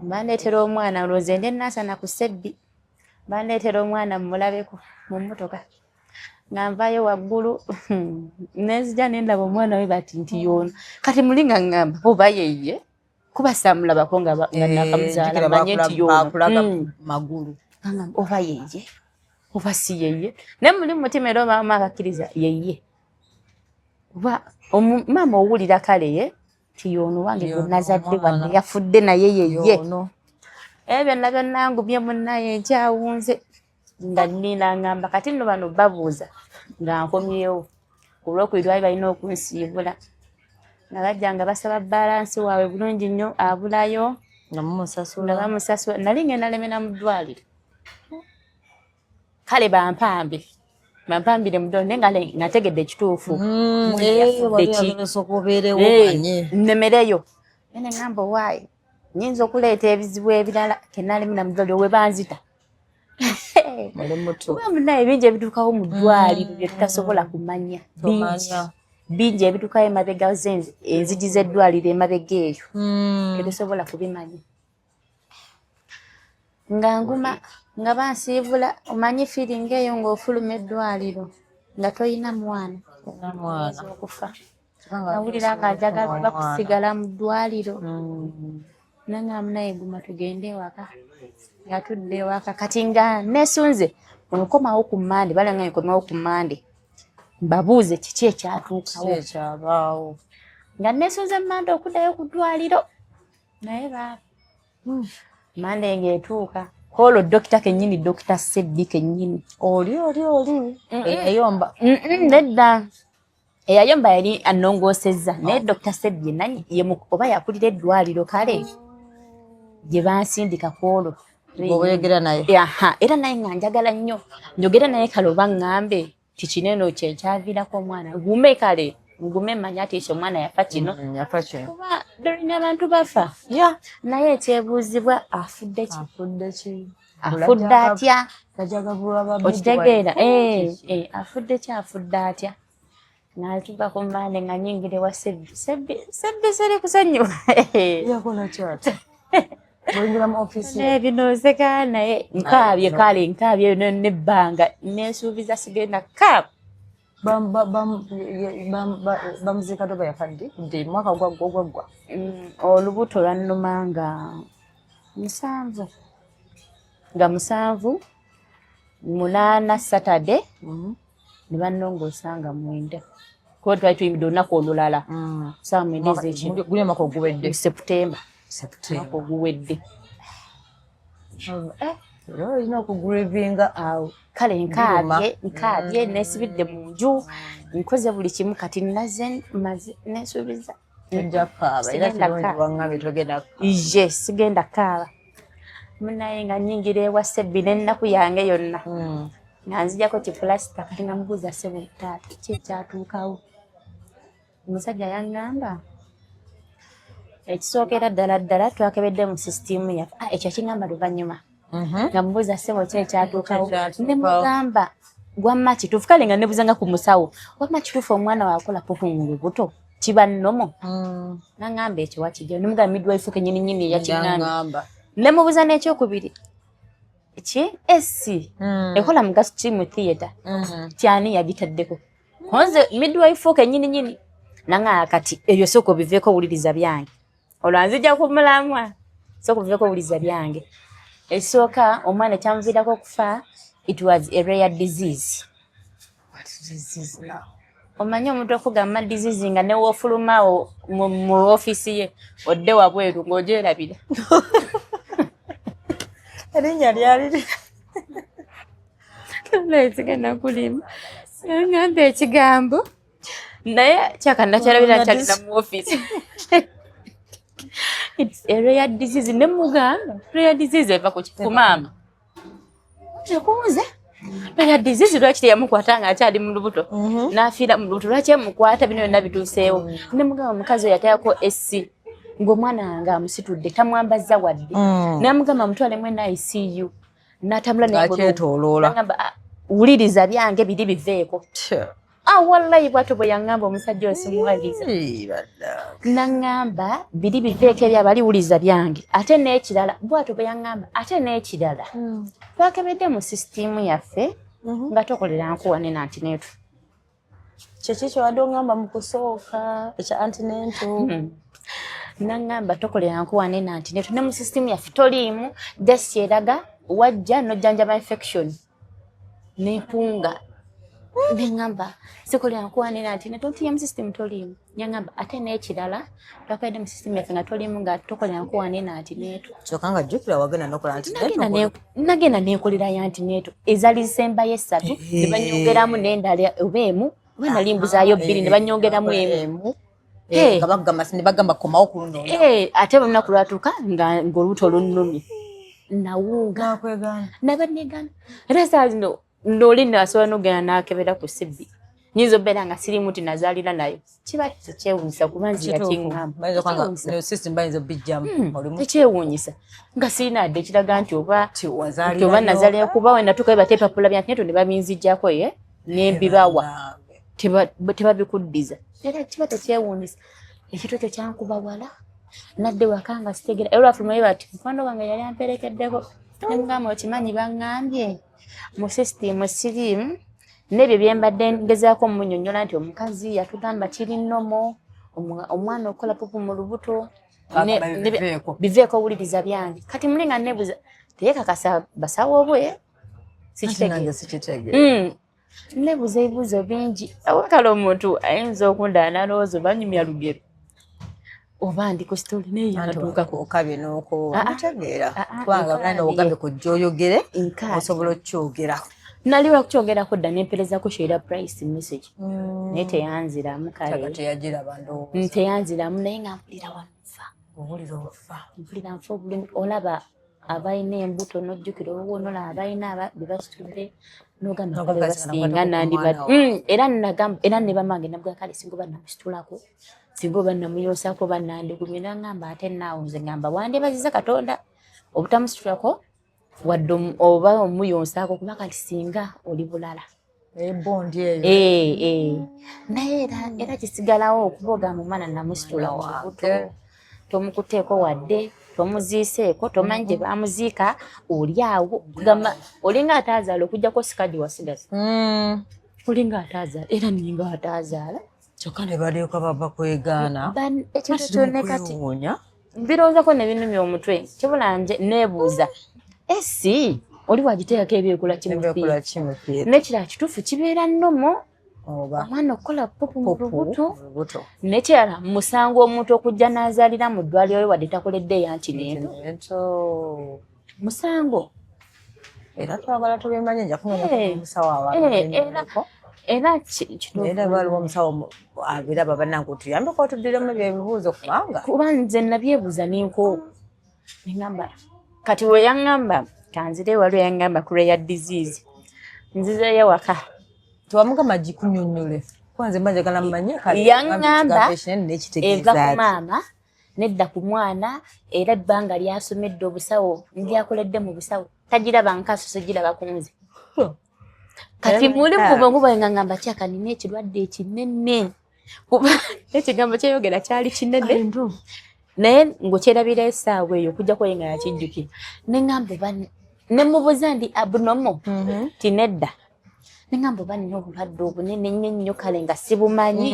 bandeetera omwana olowooza ndi naasana ku sebbi bandeetera omwana mumulabeko mu mmotoka nga nvayo waggulu nenzija nendaba omwana we bati nti yoona kati muli nga ŋŋamba oba yeye kuba saamulabako nga nakamuzaala manye nti yoona magulu oba yeye oba si yeye naye muli mu mutima era obamu akakkiriza yeye oba maama owulira kale ye ti yoono wange gwe nazadde wadde yafudde naye yeye ebyo byonna ngumye munnaye nkyawunze nga nnina ngamba kati nno bano babuuza nga nkomyewo olw'okubiri balina okunsiibula nga bajja nga basaba balansi waabwe bulungi nnyo abulayo nga bamusasula nali ngenda lemera mu ddwaliro kale bampambire mu ddwaliro naye nga nategedde ekituufu nnemereyo ene ngamba owaayi nyinza okuleeta ebizibu ebirala kenalemera mu ddwaliro we banzita oba munaye bingi ebituukawo mu ddwaliro bye tutasobola kumanya bingi ebituukawo emabega enzigi z'eddwaliro emabega eyo tetusobola kubimanya nga nguma nga bansiibula omanyi firinga eyo ng'ofuluma eddwaliro nga toyina mwana okufa nawulira nga njagala bakusigala mu ddwaliro nangamba naye guma tugende ewaka nga tudde ewaka kati nga nesunze onkomawo ku mmande balanga nkomawo ku mmande mbabuuze kiki ekyatuukawo nga nesunze mmande okuddayo ku ddwaliro naye mmande ng'etuuka kolo dokita kennyini dokita Seddi kennyini oli eyayomba nedda eyayomba yali annongoosezza naye dokita Seddi oba yakulira eddwaliro kale gye bansindika kwolwo oboyogera naye era naye nga njagala nnyo njogera naye kale oba ŋŋambe tikineno kyekyaviirako omwana gume kale ngume manya ati ekyo omwana yafa kino kuba dolina abantu bafa naye ekyebuuzibwa afudde atya okitegeera afudde atya natuuka ku mmande nga nyingire wa sebbi seri kusonyiwa binoozeka naye nkaabye kale nkaabye nebbanga nensuubiza sigenda kaaba bamuziika doba yafadde nti mwaka gwaggwa olubuto lwannuma nga 7 8 Saturday ne bannongoosa nga 9 kuba twali tuyimidde olunaku olulala saa 9 guli omwaka oguwedde Septemba mwaka oguwedde olina okugrevinga awo kale nkaabye nesibidde mu nju nkoze buli kimu kati naze nesuubiza ije sigenda kaaba munaye nga nyingira ewa Sebbi n'ennaku yange yonna nga nzijako kipulasita kati nga mubuuza ssebo taata ki ekyatuukawo Omusajja yangamba ekisookera ddala twakebedde mu system yaffe. Ekyo kingamba luvannyuma. Nga mubuuza ssebo ki ekyatuukawo. Ne mugamba wamma kituufu kale nga nebuzanga ku musawo. Wamma kituufu omwana waakola pupu mu lubuto kiba nnomo. Nangamba ekyo wakijja. Ne mugamba midwife kennyini yakingamba. Ne mubuuza n'ekyokubiri. Esi ekola mugaso ki mu theatre. Kyani yagitaddeko. Konze midwife kennyini. Nanga kati ebyo soko biveeko wuliriza byange. Olwanzija kumulamwa soko biveeko wuliriza byange. Esooka omwana kyamviirako okufa. It was a rare disease. What disease now? Omanyi omuntu okugamba disease nga newoofulumawo mu office ye odde wabweru ng'ogyerabira. Erinnya lyali Sigenda kulima. Ngamba ekigambo naye kyakanda kyalabira kyalina mu office. It's a rare disease. Ne mugamba rare disease eva ku kifumaama. Nekubuuza rare disease lwaki teyamukwata nga akyali mu lubuto n'afiira mu lubuto lwaki yamukwata bino byonna bituuseewo. Ne mugamba omukazi oyo yatayako essi ng'omwana nga amusitudde tamwambazza wadde. Namugamba mutwalemu NICU n'atambula n'akyetooloola. Nagamba wuliriza byange biri biveeko. Wallahi bw'atyo bwe yaŋŋamba omusajja osimuwaliza. Naŋŋamba biri biveeko ebyabali wuliriza byange. Ate n'ekirala bw'atyo bwe yaŋŋamba ate n'ekirala. Twakebedde mu system yaffe nga tokolera nkuwa ne antenatal. Kyekikyo wadde oŋŋamba mu kusooka ekya antenatal. Naŋŋamba tokolera nkuwa ne antenatal. Ne mu system yaffe toliimu desi eraga wajja n'ojjanjaba infection n'empunga. Nengamba sikolera nkuwa ne antenatal mu system toliimu. Yaŋŋamba ate n'ekirala twakebedde mu system yaffe nga toliimu nga tokolera nkuwa ne antenatal. Kyokka nga jjukira wagenda n'okola antenatal. Nagenda n'enkolera ya antenatal ezali zisembayo 3 ne banyongeramu n'endala oba emu oba nali mbuzaayo 2 ne banyongeramu emu. Ne bagamba komawo ku luno. Ate olunaku lwatuuka ng'olubuto lunnumye. Nawunga. Nabanneegana. Era saa zino ndoli nasobola n'ogenda n'akebera ku sibbi. Nyinza obbeera nga sirimu ti nazaalira nayo. Kiba tekyewuunyisa kuba nzira kingamba. Tekyewuunyisa. Nga sirina adde ekiraga nti oba nazaalira kuba we natuuka bibate epapula bya nteto ne babinzijjako n'embibawa. Tebabikuddiza. Era kiba tekyewuunyisa. Ekitotyo kyankuba wala. Nadde waka nga sitegera. Era olwafuluma bati mukwano gwange yali amperekeddeko. Ne mugamba okimanyi baŋŋambye. Mu system sirimu n'ebyo bye mbadde ngezaako omunnyonnyola nti omukazi yatugamba kiri nnomo omwana okola pupu mu lubuto biveeko wuliriza byange. Kati muli nga nebuuza teyekakasa basawo bwe sikitegeera. Nebuuza ebibuuzo bingi awakala omuntu ayinza okundala n'alowooza oba nyumya lugero oba ndi ku sitori naye yatuukako okabye n'okutegeera kubanga abana ogambe kujja oyogere osobola okyogerako. Naliwa kukyogerako dda nemperezako share price message naye teyanziramu kale teyanziramu naye nga mpulira wanufa mpulira nfa obulumi olaba abalina embuto n'ojjukira olwonolaba abalina bebakitudde n'ogamba kale basinga nandibadde era ne bamange nabwa kale singa oba namusitulako singa oba namuyosaako oba nandigumye nangamba ate naawo nze ngamba wandebaziza Katonda obutamusitulako wadde oba omuyonsaako kuba kati singa oli bulala ebondi eyo naye era kisigalawo okuba ogamba omwana namusitula wabuto tomukuteeko wadde tomuziiseeko tomanyi gye bamuziika oli awo gamba olinga ataazaala okugjako sikadi wasigaza olinga ataazaala era ninga ataazaala kyokka ne balyoka baba kwegaana ekintu kyonna kati birowoozako ne binumya omutwe kibula nje neebuuza esi oli wagiteekako ebyekola kimufiira nekirala kituufu kibeera nnomo omwana okukola pupu mu lubuto nekirala musango omuntu okujja n'azaalira mu ddwaliro wadde takoledde eyantinento musango era twagala tubimanye nja kumanya musawo awaako era baliwo omusawo abiraba bannange otuyambeko otuddiremu ebyebibuuzo kubanga kuba nze nabyebuuza ninko neŋŋamba kati we yaŋŋamba kanzire waliwo yaŋŋamba ku rare disease nzizeyo waka tewamugamba gikunnyonnyole kwanze mbanje kala mmanya kali yangamba eva ku maama nedda ku mwana era ebbanga lyasomedde obusawo ndyakoledde mu busawo tagiraba nkaso giraba kunze kati muli mu bwongo bwange ngamba kyaka nina ekirwadde ekinene kuba ekigambo kyeyogera kyali kinene naye ng'okyerabira essaawa eyo okujja kwenga yakijjukira ne ngamba oba ne mubuuza ndi abnormal tinedda ne ngamba oba nina obulwadde obunene nnyo kale nga sibumanyi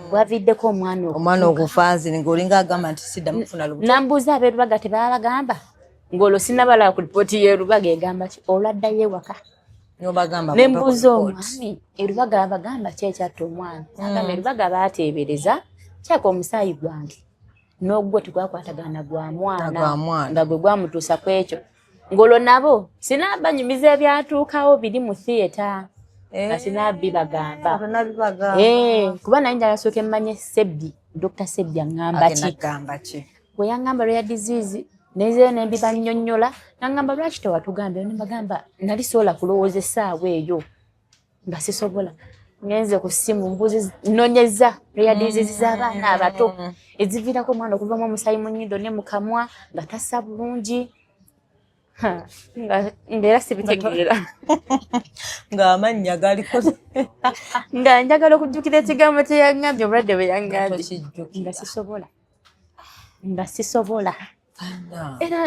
bwaviddeko omwana okufa nzini ng'olinga agamba nti sidda mufuna lubuto nambuuza ab'erubaga tebabagamba ng'olwo sinnabalaba ku lipooti y'erubaga egamba ki olwaddayo ewaka ne mbuuza omwami erubaga abagamba ki ekyatta omwana agamba erubaga baateebereza kyaka omusaayi gwange n'ogwo tegwakwatagana gwa mwana nga gwe gwamutuusa ku ekyo ng'olwo nabo sinaabanyumiza ebyatuukawo biri mu theatre nga sinaabibagamba kuba naye njala nsooka emmanye Sebbi Dr. Sebbi aŋŋamba ki bwe yaŋŋamba lwe ya disease nezeyo nembibannyonnyola naŋŋamba lwaki tewatugambye nembagamba nali soola kulowooza essaawa eyo nga sisobola ngenze ku ssimu mbuzi nonyeza lwe disease z'abaana abato eziviirako omwana okuvamu omusaayi mu nnyindo ne mu kamwa nga tassa bulungi ngaera sibitegeera ng'amannya galiko nga njagala okujjukira ekigambo kyeyaŋŋambye obulwadde bwe yaŋŋambye nga sisobola era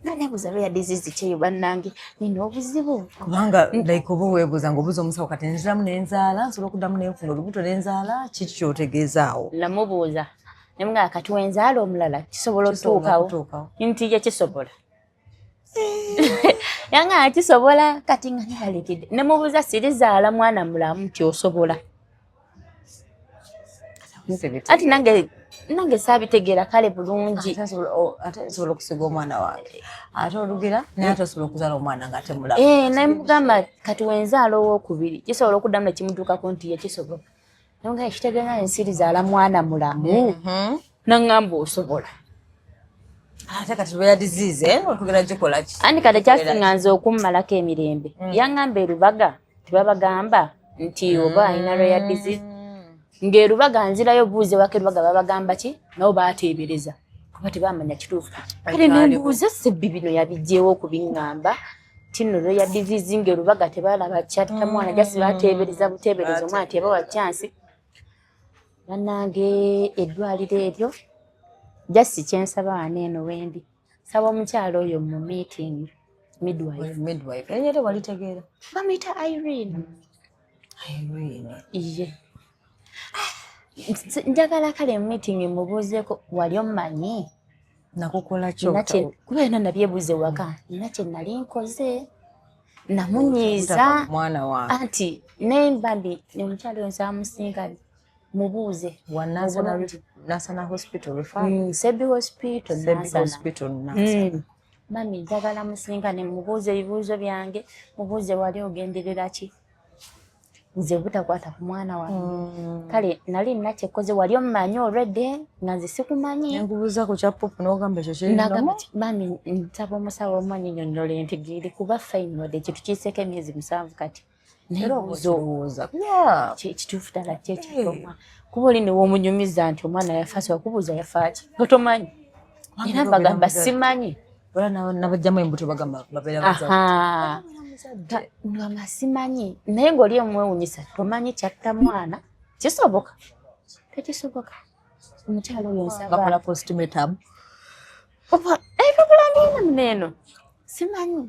nanebuuza lwe ya disease kyeyo bannange nina obuzibu kubanga like oba weebuuza ng'obuuza omusawo kati nziramu n'enzaala nsobola okuddamu n'enfuna olubuto n'enzaala kiki kyotegeezaawo namubuuza nemugaa kati wenzaala omulala kisobola otuukawo nti ye kisobola yanga kisobola kati nga nalekede nemubuuza sirizaala mwana mulamu nti osobola ati nange saabitegeera kale bulungi ate nsobola okusiga omwana wange ate olugira naye ate osobola okuzaala omwana nga temulamu naye mugamba kati wenzaala owokubiri kisobola okuddamu nekimutuukako nti ye kisobola naye kitegeera nsirizaala mwana mulamu naŋŋamba osobola ate kati lwe ya disease otugera gikola ki andi kati kyasinga nze okummalako emirembe yaŋŋamba erubaga tebabagamba nti oba alina lwe ya disease ng'erubaga nzirayo buuze wake erubaga babagamba ki nabo baateebereza kuba tebamanya kituufu kale nembuuza Sebbi bino yabijjeewo okubiŋŋamba tino lwe ya disease ng'erubaga tebalaba kyatta mwana jasi baateebereza buteebereza omwana tebawa chansi bannange eddwaliro eryo jasi kyensaba waneeno wendi saba omukyalo oyo mu meeting midwife enyere walitegeera bamuyita Irene iye njagala kale mu meeting mubuuzeeko wali omumanyi nakukola kyo kuba yena nabyebuuze waka nina kye nali nkoze namunyiiza mwana wange anti nembambi omukyalo oyo nsaamusinkane mubuuze wa Nansana Hospital referral Sebbi Hospital Nansana mami njagala musinkane mubuuze ebibuuzo byange mubuuze wali ogenderera ki nze butakwata ku mwana wange kale nali nina kyekoze wali omumanyi already nga nze sikumanyi nkubuuza ku kya popu n'ogamba ekyo kirinamu mami nsaba omusawo omanyinyonnyola entegeri kuba fine wadde ekintu kiiseeko emyezi 7 kati nerowooza kituufu ddala kyekikoma kuba oli newomunyumiza nti omwana yafa sobola kubuuza yafaaki otomanyi era bagamba simanyi nabajjamu embuto bagamba babeera ngamba simanyi naye ng'oli omwewunyisa tomanyi kyatta mwana kisoboka tekisoboka omukyalo oyo nsabakola postmatum ebyobulanda neeno simanyi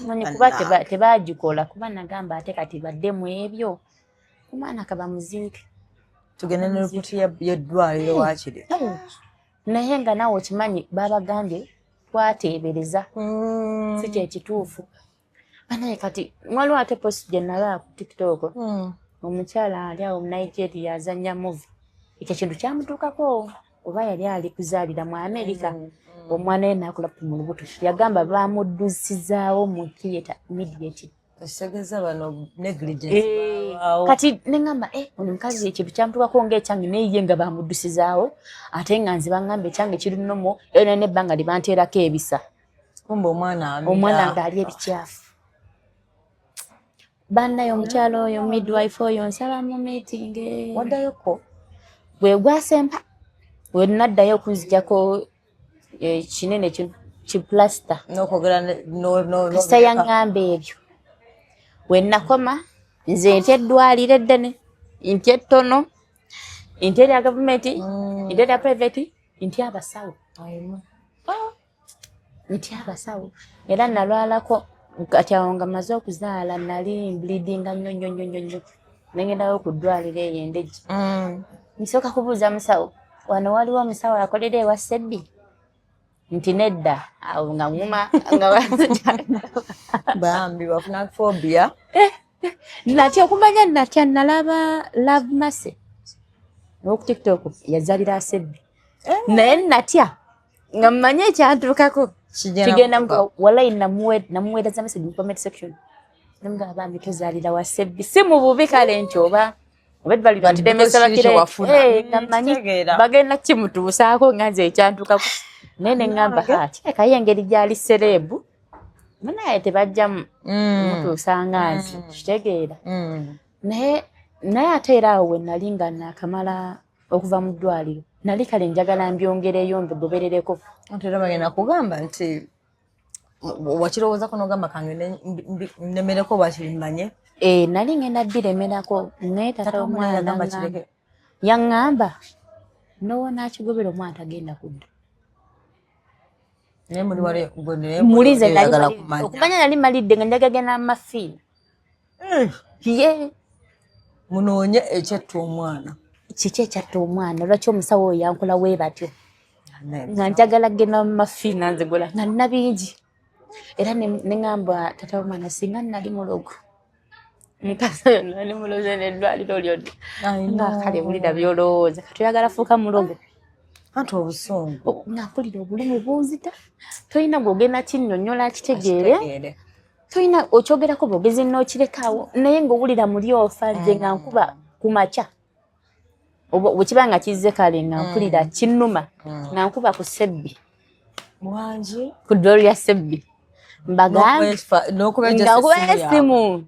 manyi kuba tebagikola kuba nagamba ate kati baddemu ebyo omwana kaba muziike tugende ne ripooti y'eddwaliro waakiri naye nga naawe okimanyi babagambye twateebereza si kyekituufu banaye kati waliwo ate post gye nalaba ku TikTok omukyala ali awo Nigeria azannya movie ekyo kintu kyamutuukako oba yali ali kuzaalira mu America omwana ye nakulapu mu lubuto yagamba bamuddusizaawo mu theatre immediately kitegeeza bano negligence kati neŋŋamba omukazi ekintu kyamutuukako ng'ekyange naye nga bamuddusizaawo ate nga nze baŋŋamba ekyange kiri nnomo era n'ebbanga libanteerako ebisa kumbe omwana ng'ali ebikyafu bannayo omukyalo oyo midwife oyo nsaba mu meeting waddayoko bwe gwasempa we naddayo okuzijjako kinene kiplasta n'okwogera kasa yaŋŋamba ebyo we nakoma nze ntya eddwaliro eddene ntya ettono ntya erya gavumenti ntya erya private ntya abasawo era nalwalako kati awo nga maze okuzaala nali bleedinga nnyo nengendayo ku ddwaliro eyo endejje nsooka kubuuza musawo wano waliwo omusawo akolera ewa Sebbi nti nedda awo nga nguma nga bambi bafuna phobia natya okumanya natya nalaba Love Mercy n'oku TikTok yazalira Sebbi naye natya nga mmanye ekyantukako kigenda walayi namuweereza message mu comment section nga bambi tozaalira wa Sebbi si mu bubi kale nti oba namanyi bagenda kimutuusaako nga nze ekyantukako naye ne ŋŋamba kirekayo engeri gyali serebu munaye tebajjamu mutuusa nga nze kitegeera naye ate era awo we nali nga naakamala okuva mu ddwaliro nali kale njagala mbyongereyo mbigoberereko ate era bagenda kugamba nti wakirowoozako n'ogamba kange nnemereko bwakirimanye nali ngenda biremerako naye tata omwana yaŋŋamba nowo naakigobera omwana tagenda kudda mulize okumanya nali malidde nga njagagenda mu mafiina ye munoonye ekyatta omwana kiki ekyatta omwana lwaki omusawo oyo yankola we batyo nga njagala genda mu mafiina nzigula nga nina bingi era neŋŋamba tata omwana singa nali mulogo mukazi oyo nali muloze n'eddwaliro lyonna nga kale bulira byolowooza katoyagala fuuka mulogo anti obusungu nga mpulira obulumi bunzita tolina gwogenda kinnyonnyola kitegeere tolina okyogerako bwogezi n'okirekaawo naye ng'owulira muli ofa nze nga nkuba ku makya bwekiba nga kizze kale nga mpulira kinnuma nga nkuba ku Sebbi mwangi ku Gloria Sebbi mbagambe esimu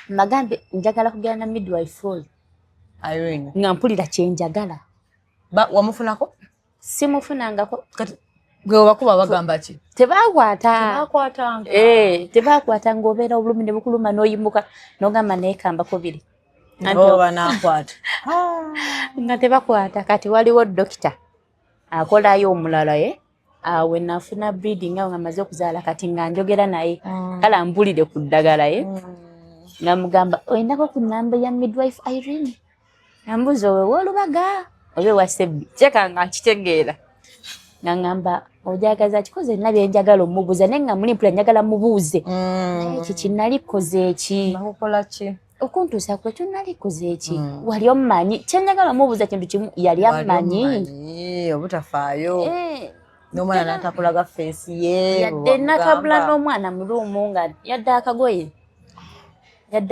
mbagambe njagala kugenda na midwife oyo nga mpulira kyenjagala wamufunako simufunangako gwe obakuba bagamba ki tebakwata ng'obeera obulumi ne bukuluma n'oyimuka n'ogamba neekambako biri nga tebakwata kati waliwo dokita akolayo omulala awe nafuna bleeding nga maze okuzaala kati nga njogera naye kale ambulire ku ddagala nga mugamba oyinako ku nnamba ya midwife Irene nambuza owe w'olubaga obe wa Sebbi kyeka nga nkitegeera nga ngamba ojagaza kikoze nina byenjagala omubuuza naye nga muli mpula njagala mubuuze naye kiki nalikoze eki okuntuusa kwe kyonalikoze eki wali omumanyi kyenjagala omubuuza kintu kimu yali amumanyi obutafaayo n'omwana n'atakulaga feesi ye yadde nakabula n'omwana mu luumu nga yadde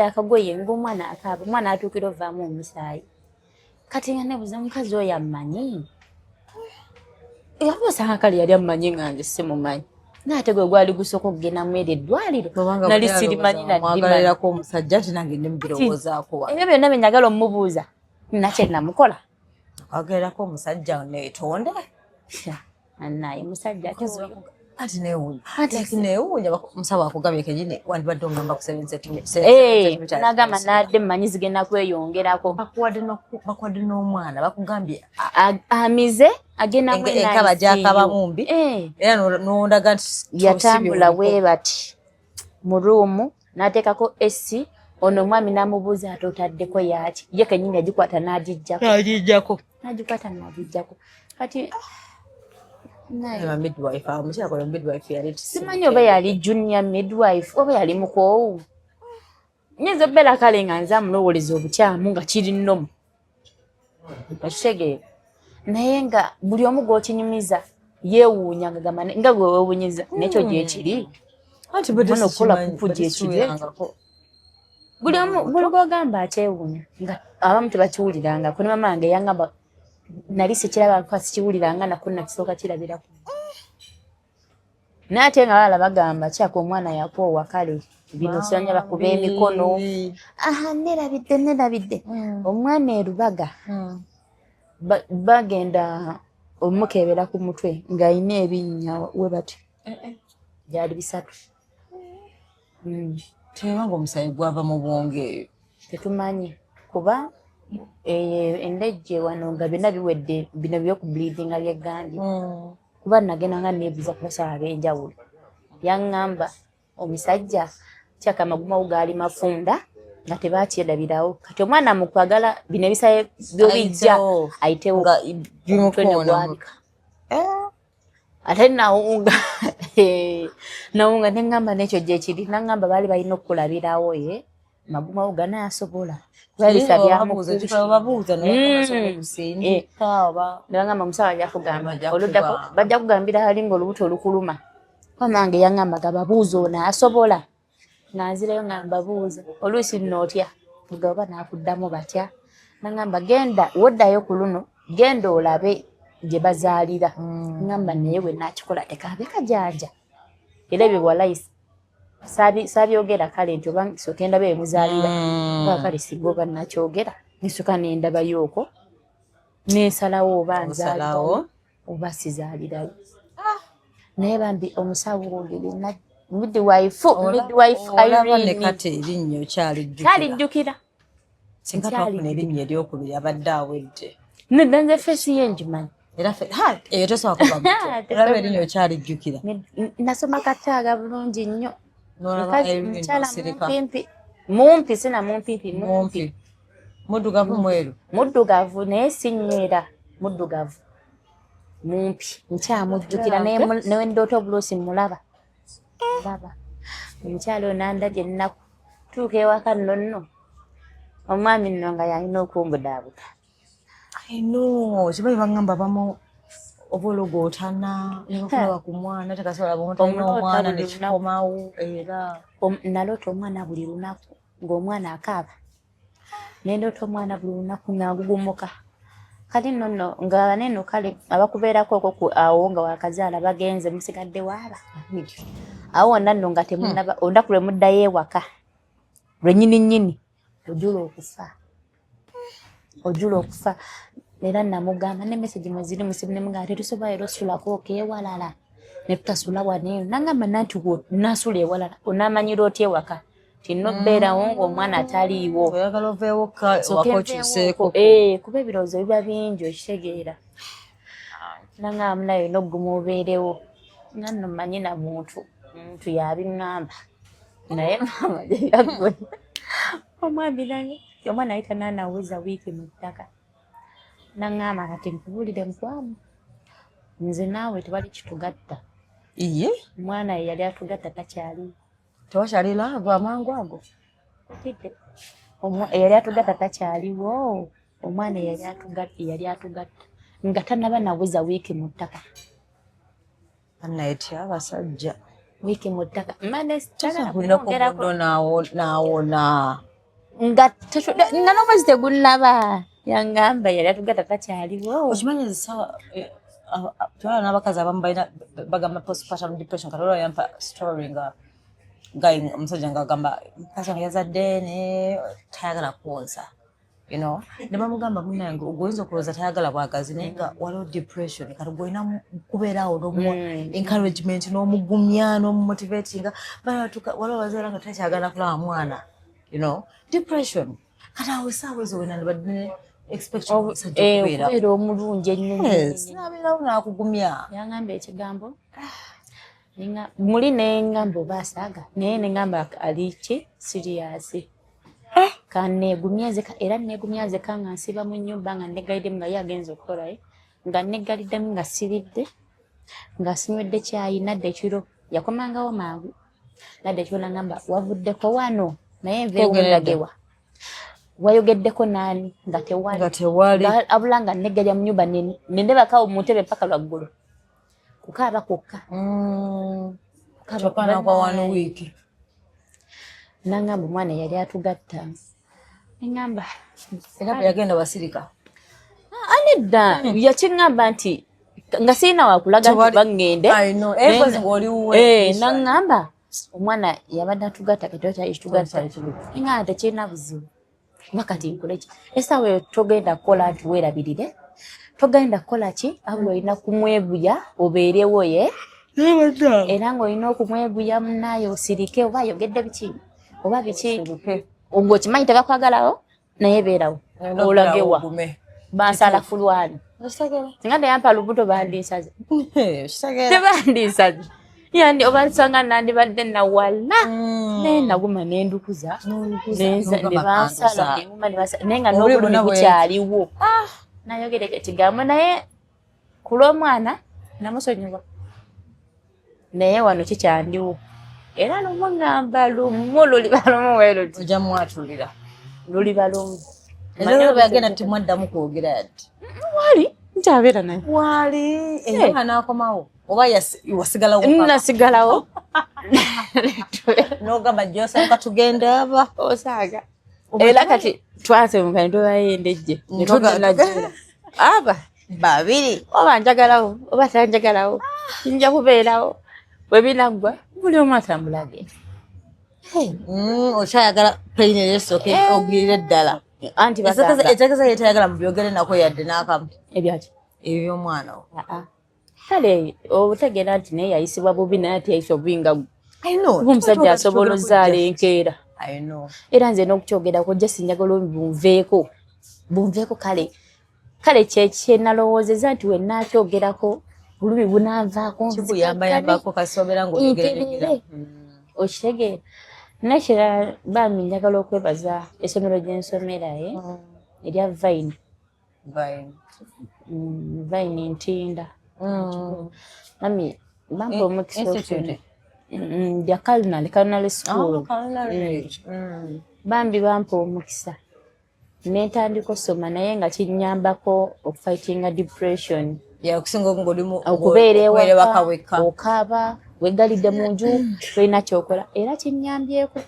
akagoye ng'omwana akaaba omwana atuukira ovaamu omusaayi kati nga nebuuza mukazi oyo amumanyi yabuusa kale yali amumanyi nga nze simumanyi naate gwe gwali gusooka okugenda mu eryo eddwaliro nali sirimanyi mwagalirako omusajja ati nange ndimubirowoozaako ebyo byonna bye njagala omubuuza nakye namukola wagerako omusajja neetonde naye musajja ati neewuunya musawo akugabye kenyini wandibadde ogamba nagamba nadde mmanyi zigenda kweyongerako bakuwadde n'omwana bakugambye amize agenda enkaba gyakaba mumbi era nondaga nti yatambula bwe bati mu ruumu n'ateekako esi ono omwami n'amubuuza ate otaddeko yaaki ye kenyini yagikwata n'agijjako kati simanyi oba yali junior midwife oba yali mukoowu nyinza obbeera kale nga nze amulowooleza obukyamu nga kiri nnomu akitegeera naye nga buli omu gw'okinyumiza yeewuunya nga gwe weewuunyiza nekyo gyekiri okukola kupu gyekiri buli gw'ogamba akyewuunya nga abamu tebakiwulirangako ne mamange yangamba nali sikiraba sikiwuliranga nako nakisooka kirabirako naye ate nga balala bagamba kyako omwana yakoowa kale bino sanya bakuba emikono nerabidde omwana erubaga bagenda omukebera ku mutwe ng'ayina ebinnya we bati byali bisatu tebanga omusayi gwava mu bwonge tetumanyi kuba endejje wano nga byonna biwedde bino byoku bleedinga by'eggambi kuba nagenda nga neebuuza ku basawo ab'enjawulo yaŋŋamba omusajja kyaka amagumawo gaali mafunda nga tebakyerabirawo kati omwana mu kwagala bino ebisaye by'obijja ayitewo gwabika ate nawunga nawunga neŋŋamba n'ekyo gye kiri naŋŋamba baali balina okukulabirawo magumawo ganayasobola kubabisa byamukubinebaŋŋamba omusawo ajja kugamba oluddako bajja kugambira ali nga olubuto olukuluma omange yaŋŋamba gababuuza ono asobola nga nzireyo nga mbabuuza oluusi nnootya nga oba naakuddamu batya naŋŋamba genda woddayo ku luno genda olabe gye bazaalira ŋŋamba naye we naakikola tekaabe kajaja era ebyo bwalayisi saabyogera kale nti oba nsooka endaba emuzaalira kale singa oba nakyogera nsooka nendabayo okwo nensalawo oba nzaalirawo oba sizaalirayo naye bambi omusawo ogeri midwife erinnya kyalijjukira singa twafuna erinnya eryokubiri abadde awedde nedda nze fesi yenjimanyi eyo tosobola kuba erinnya okyalijjukira nasoma kataaga bulungi nnyo mukyala mumpi sina mumpi muddugavu mweru muddugavu naye sinywera muddugavu mumpi nkyamujjukira newendoota obuluusi mulaba omukyala oyo nandabye ennaku tuuka ewaka nno omwami nno nga yalina okumbudaabuda kibayi baŋŋamba bamu oba ologootana nebakulaba ku mwana tekasobola bamutana omwana nekikomawo era naloota omwana buli lunaku ng'omwana akaaba nendoota omwana buli lunaku ng'agugumuka kati nno nga baneno kale abakubeerako okwo awo nga wakazaala bagenze musigadde waaba awo wonna nno nga temunaba olunaku lwe muddayo ewaka lwennyini ojula okufa era namugamba ne message mwe ziri musibu nemugaa tetusobola era osulako okewalala ne tutasula waneeyo nangamba nanti nasula ewalala onaamanyira otya ewaka tinnobeerawo ng'omwana ataliiwo oyagala oveewo wakokyuseeko kuba ebirowoozo biba bingi okitegeera nangamba munayo nogguma obeerewo nga nno mmanyi na muntu yabiŋŋamba naye maama gyeyagwe omwami nange omwana ayita naanaweza wiiki mu ttaka naŋŋamba kati nkubuulire mukwamu nze naawe tewali kitugatta iye omwana ye yali atugatta takyali tewakyalira ava amangu ago eyali atugatta takyaliwo omwana yali atugatta nga tanaba naweza wiiki mu ttaka annaetya abasajja wiiki mu ttaka naawona nga n'omwezi tegunnaba yaŋŋamba yali atugatta takyaliwo okimanyi esawa twala n'abakazi abamu balina bagamba postpartum depression kati olwa yampa story nga omusajja ng'agamba mukazi wange yazadde naye tayagala kuwoza ne bamugamba munnange ogwoyinza okulowooza tayagala bwagazi naye nga waliwo depression kati gwolina kubeeraawo n'omuwa encouragement n'omugumya n'omumotivatinga waliwo bazaala nga takyagala kulaba mwana depression kati awo esaawa ezo wena nibadde okubeera omulungi ennyonabeerawo n'akugumya yaŋŋamba ekigambo muli neŋŋamba oba asaaga naye neŋŋamba ali ki siriyasi kaneegumyazeka era neegumyazeka nga nsiba mu nnyumba nga negaliddemu nga ye agenza okukolayo nga negaliddemu nga siridde nga sinywedde kyayi nadde ekiro yakomangawo mangu nadde ekiro naŋŋamba wavuddeko wano naye nveewundagewa wayogeddeko naani nga tewali abula nga negalya mu nnyumba nendebakawo mu ntebe paka lwaggulu kukaaba kwokka kyokanakwawano wiiki naŋŋamba omwana yali atugatta eŋŋamba era bwe yagenda wasirika anedda yakiŋŋamba nti nga sirina wakulaga nti baŋŋende naŋŋamba omwana yabadde atugatta katocha ekitugatta nga tekirina buzibu makati nkoleki esawe togenda kukola nti weerabirire togenda kukola ki ahubwo olina kumwebuya obeerewo ye era ng'olina okumwebuya munaayo osirike oba ayogedde biki oba biki obwo okimanyi tebakwagalawo naye beerawo olagewa bansala fulwani singa teyampa lubuto bandiisaze tebandiisaze yandi obansanga nandibadde nawala naguma nendukuza nebansala naye nga n'obulumi bukyaliwo nayogereko ekigambo naye ku lw'omwana namusonyiwa naye wano kikyandiwo era lumugamba lumu luliba lumu weruti ojja mwatulira luliba lumu naye bagenda timwaddamu kwogera yadde wali nkyabeera naye wali enyoka n'akomawo oba wasigalawo nasigalawo n'ogamba gyosanga tugenda aba osaaga era kati twasemukanye tobayendejje netudanagira aba babiri oba njagalawo oba tanjagalawo nja kubeerawo bwebinaggwa buli omu atambulage okyayagala peineresooke ogirire ddala anti etegeza yetayagala mu byogere nako yadde n'akamu ebyaki eby'omwana wo kale obutegeera nti naye yayisibwa bubi naye ati yayisa obubi nga kuba omusajja asobola ozaala enkeera era nze n'okukyogerako jja sinjagala bunveeko kale kyekyenalowoozeza nti wennaakyogerako bulumi bunanvaako kikuyambayambako kasobera ng'oyogerera okitegeera nakira bambi njagala okwebaza essomero gy'ensomeraye erya Vine Ntinda mami bampa omukisa ya Culinary School bambi bampa omukisa netandika osoma naye nga kinyambako okufightinga depression okubeera ewaka okaaba wegalidde mu nju tolina kyokola era kinyambyeko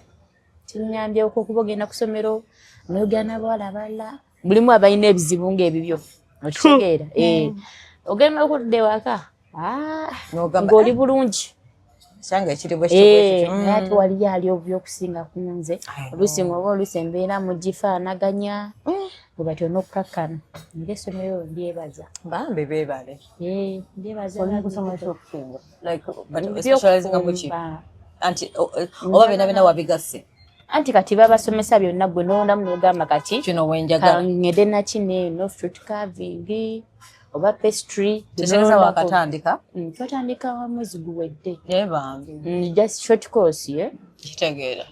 okuba ogenda ku ssomero noyogera n'abawala abalala bulimu abalina ebizibu ng'ebibyo okitegeera ogenda okudda ewaka ng'oli bulungi naye ate waliyo ali obyokusinga ku nze oluusi ng'oba oluusi embeera mu gifaanaganya bwe batyo n'okukkakkana era essomero ndyebaza bambi beebale ndyebaza oba bena wabigasse anti kati babasomesa byonna gwe n'ondamu n'ogamba kati kino wenjagala ngede nakine no fruit carving oba pastry tegereza wakatandika twatandika mwezi guwedde bambi just short course kitegeera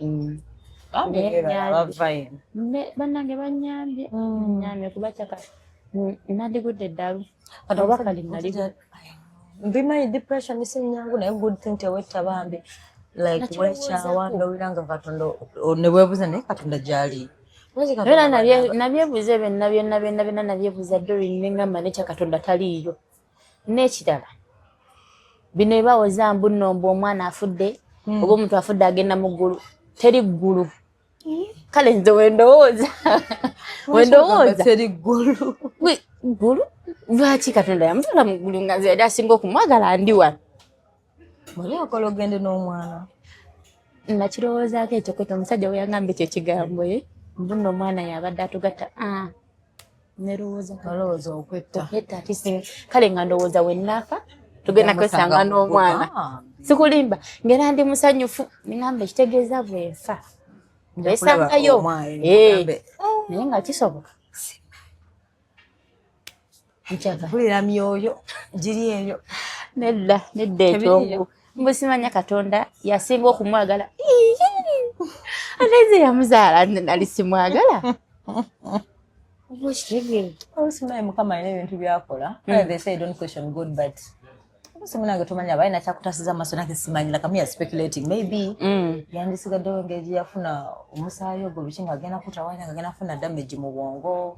bannange banyambye kubakyaka nandigudde eddalu oba kali nali mbimanyi depression sinyangu naye good thing tewetta bambi like wekyawa ndowiranga katonda nebwebuuza naye katonda gyali era nabyebuuza byonna nabyebuuza Doreen nengamba nekya katonda taliiyo n'ekirala bino ebawoza mbu nnomba omwana afudde oba omuntu afudde agenda mu ggulu teri ggulu kale nze wendowooza teri ggulu lwaki katonda yamutwala mu ggulu nga nze yali asinga okumwagala ndi wano muli akola ogende n'omwana nakirowoozaako ekyo kweta omusajja we yagamba ekyo ekigambo mbu nno omwana yabadde atugatta nerowooza okwetta ati kale nga ndowooza wennafa tugenda kwesanga n'omwana sikulimba ngera ndi musanyufu ningamba ekitegeeza bwenfa wesangayo naye nga kisoboka mpulira myoyo giri eyo nedda ekyongu mbusimanya katonda yasinga okumwagala aneze yamuzaala nali simwagala oba okitegeera olusimaye mukama alina ebintu byakola they say don't question God but olusimunange tomanya balina kyakutasiza amaaso nake simanyi like I'm speculating maybe yandisigaddewo engeri yafuna omusaayi ogwo biki ng'agenda kutawanya ng'agenda afuna damage mu bwongo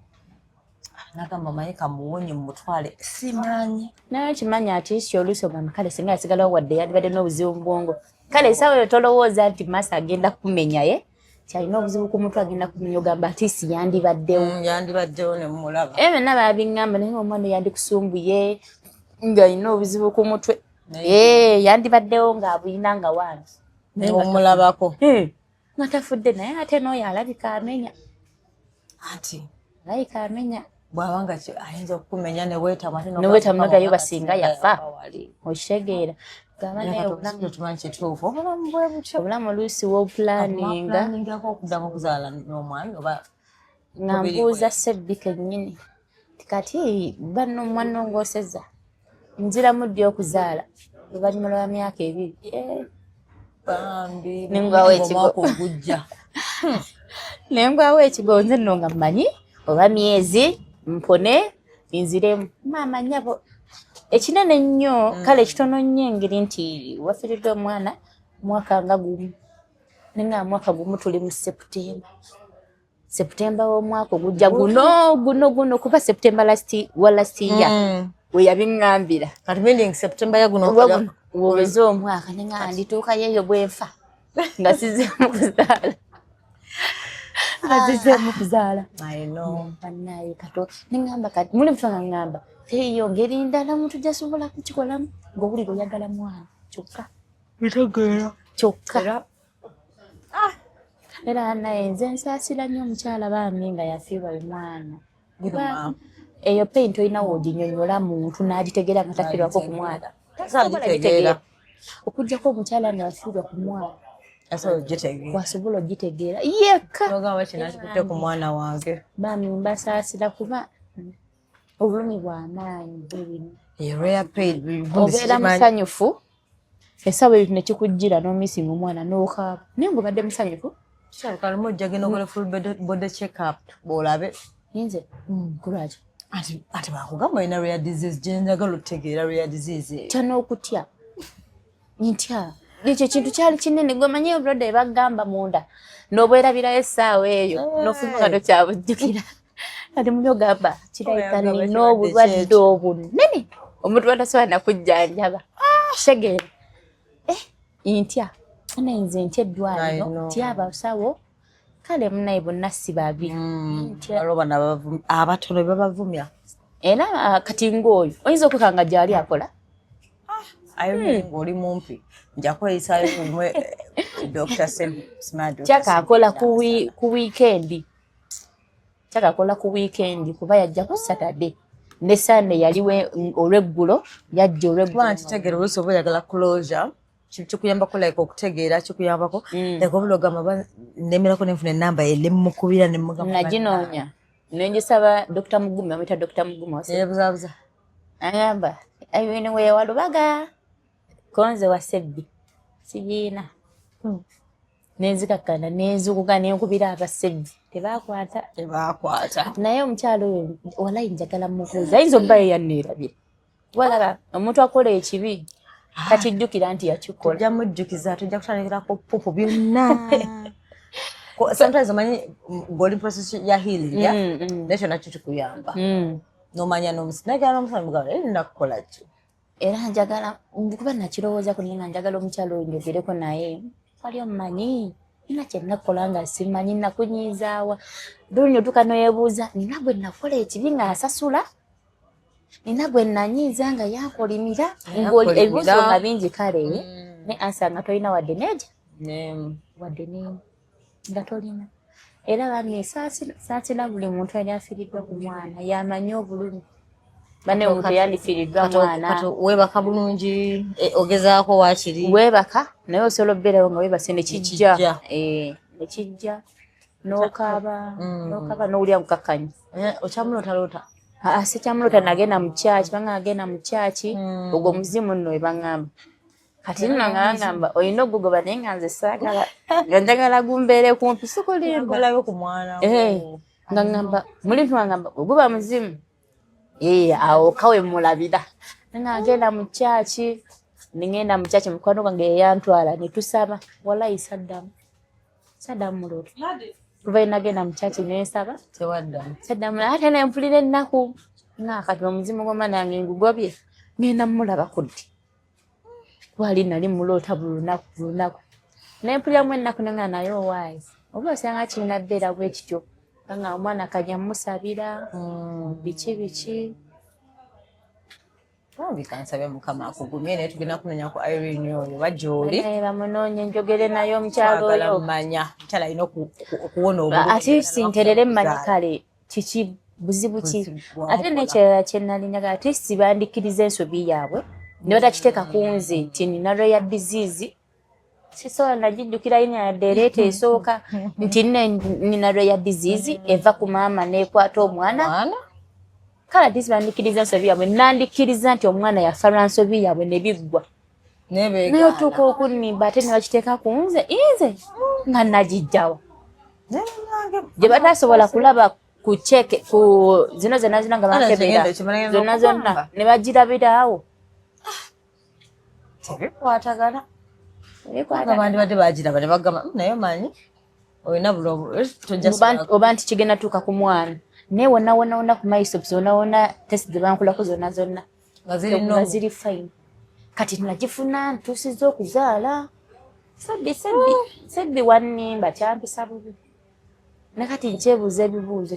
nagamba maye kamuwonye mu mutwale simanyi naye kimanyi ati si oluusi ogamba kale singa yasigalawo wadde yandibadde n'obuzibu mu bwongo kale esawa eyo tolowooza nti maaso agenda kumenya kyalina obuzibu ku mutwe agenda kumenya ogamba ati si yandibaddewo ne mumulaba byonna babiŋŋamba naye omwana yandikusumbuye ng'alina obuzibu ku mutwe yandibaddewo ng'abuyina nga wangi omulabako nga tafudde naye ate n'oyo alabika amenya ati alabika amenya bw'abanga ayinza okukumenya neweetamagayo basinga yafa okitegeera tumanyi kituufu obulamu bwe butyo obulamu oluusi wopulaninga okuddamu okuzaala n'omwami oba nga mbuuza Sebbi kennyini kati banno mwanongooseza nziramu ddi okuzaala oluvannyuma lwa myaka 2 bambi nengwawo ekigo ogujja nengwawo ekigo nze nno nga mmanyi oba myezi mpone nziremu maama nnyabo ekinene nnyo kale ekitono nnyo engeri nti wafiiriddwa omwana mwaka nga gumu nenga mwaka gumu tuli mu Septemba w'omwaka ogujja guno kuba Septemba last year we yabiŋŋambira kati meaning Septemba ya guno woweze omwaka nenga ndituuka yeeyo bwenfa nga sizeemu kuzaala bannaye kato neŋŋamba kati muli mutu nga ŋŋamba eyo ngeri ndala muntu gyasobola kukikolamu ng'owulira oyagala mwana kyokka kyokka era naye nze nsaasira nnyo omukyala baami nga yafiirwa mwana eyo peyinti olina wooginyonyola muntu n'agitegeera nga tafiirwako ku mwana okuggyako omukyala nga yafiirwa ku mwana wasobola ogitegeera yekka ku mwana wange baami mbasaasira kuba obulumi bw'amaanyi obeera musanyufu esawa ebintu nekikujjira n'omisinga omwana n'okaaba naye ng'obadde musanyufu kalimu ojjagenda okola full body check up bw'olabe yinze kulwaki ati bakugamba olina rare disease gyenjagala okutegeera rare disease tya n'okutya ntya ekyo kintu kyali kinene gwemanyi obulwadde bagamba munda n'obwerabirayo essaawa eyo n'ofuna nga tokyabujjukira kati muli ogamba kirabika nina obulwadde obunene omuntu batasobola nakujjanjaba tegeera ntya naye nze ntya eddwaliro tya abasawo kale munaye bonna si babi abatono babavumya era kati ng'oyo oyinza okukanga gyali akola ayo ng'oli mumpi nja kweyisaayo kumwe Dr. Smart kyakakola ku weekendi kyakakola ku weekendi kuba yajja ku Saturday ne Sunday yaliwe olweggulo yajja olweggulo nti tegeera oluusi oba oyagala closure kikuyambako like okutegeera kikuyambako like obulogama nemerako nenfuna enamba nemukubira naginoonya nenjisaba Dr. Muguma amuyita Dr. Muguma yebuzabuza ayamba ayine wewalubaga konze wa Sebbi sigiina nenzikakkana nenzukuka nenkubira abasebbi tebakwata naye omukyalo oyo walayi njagala mukuuza ayinza obba yeyanneerabira walaba omuntu akola ekibi kakijjukira nti yakikola tujja mujjukiza tujja kutandikirako pupu byonna sometimes omanyi ng'oli process ya healing nekyo nakyo kikuyamba nomanya n'omusinagala n'omusana mugala nakukola ki era njagala kuba nakirowooza naye nga njagala omukyalo oyo njogereko naye wali omumanyi nina kye nakola nga simanyi nakunyizaawa lunya otuuka noyebuuza nina gwe nakola ekibi nga asasula nina gwe nanyiiza nga yankolimira ebibuuzo nga bingi kale ne ansa nga tolina wadde neja wadde nemu nga tolina era bamye saasira buli muntu yali afiiriddwa ku mwana yamanyi obulumi bane omuntu yandifiiriddwa mwana weebaka bulungi ogezaako waakiri weebaka naye osobola obbeerawo nga weebase nekijja nekijja n'okaaba n'owulira mukakkanyi okyamulotaloota sikyamulota nagenda mu kyaki banga agenda mu kyaki ogwo muzimu nno webaŋŋamba kati nno nga ngamba olina ogugoba naye nga nze saagala nga njagala gumbeere kumpi sikulimbalayo ku mwana nga ngamba muli ntwangamba oguba muzimu awo kawe mulabira nga agenda mu kyaki ningenda mu kyaki mukwano gwange yeyantwala netusaba walayi saddamu mulota kuva nagenda mu kyaki nensaba saddamu ate nempulira ennaku nga kati omuzimu gw'omwana yange ngugobye ngenda mulaba kuddi twali nali mulota buli lunaku nempuliramu ennaku nenga naye owaazi oba osanga kirina bbeera bwe kityo nga omwana kajya musabira biki Bikansabye mukama akugumye ne tugenda kunenya ku Irene oyo bajoli bamunonye njogere nayo omukyalo oyo manya kyala ino kuwona obulumi ati sinterere manya kale kiki buzibu ki ate nekyala kyenalinyaga ati sibandikiriza ensobi yaabwe ne batakiteeka kunze nti nina rare disease sisobola najijjukira ine yaderete esooka nti nina rare disease eva ku maama nekwata omwana kala disibandikiriza ensobi yaabwe nandikiriza nti omwana yafa lwa nsobi yaabwe ne biggwa naye otuuka okunimba ate ne bakiteeka ku nze inze nga nagijjawa gye batasobola kulaba ku cheke ku zino zonna nga bakebera zonna ne bagirabiraawo tebikwatagana abandi badde bagiraba ne bagamba naye manyi olina oba nti kigenda tuuka ku mwana naye wonna ku maiso wonna tesi zebankulako zonna nga ziri fine kati nagifuna ntuusiza okuzaala sabbi wannimba kyampisa bubi ne kati nkyebuuza ebibuuzo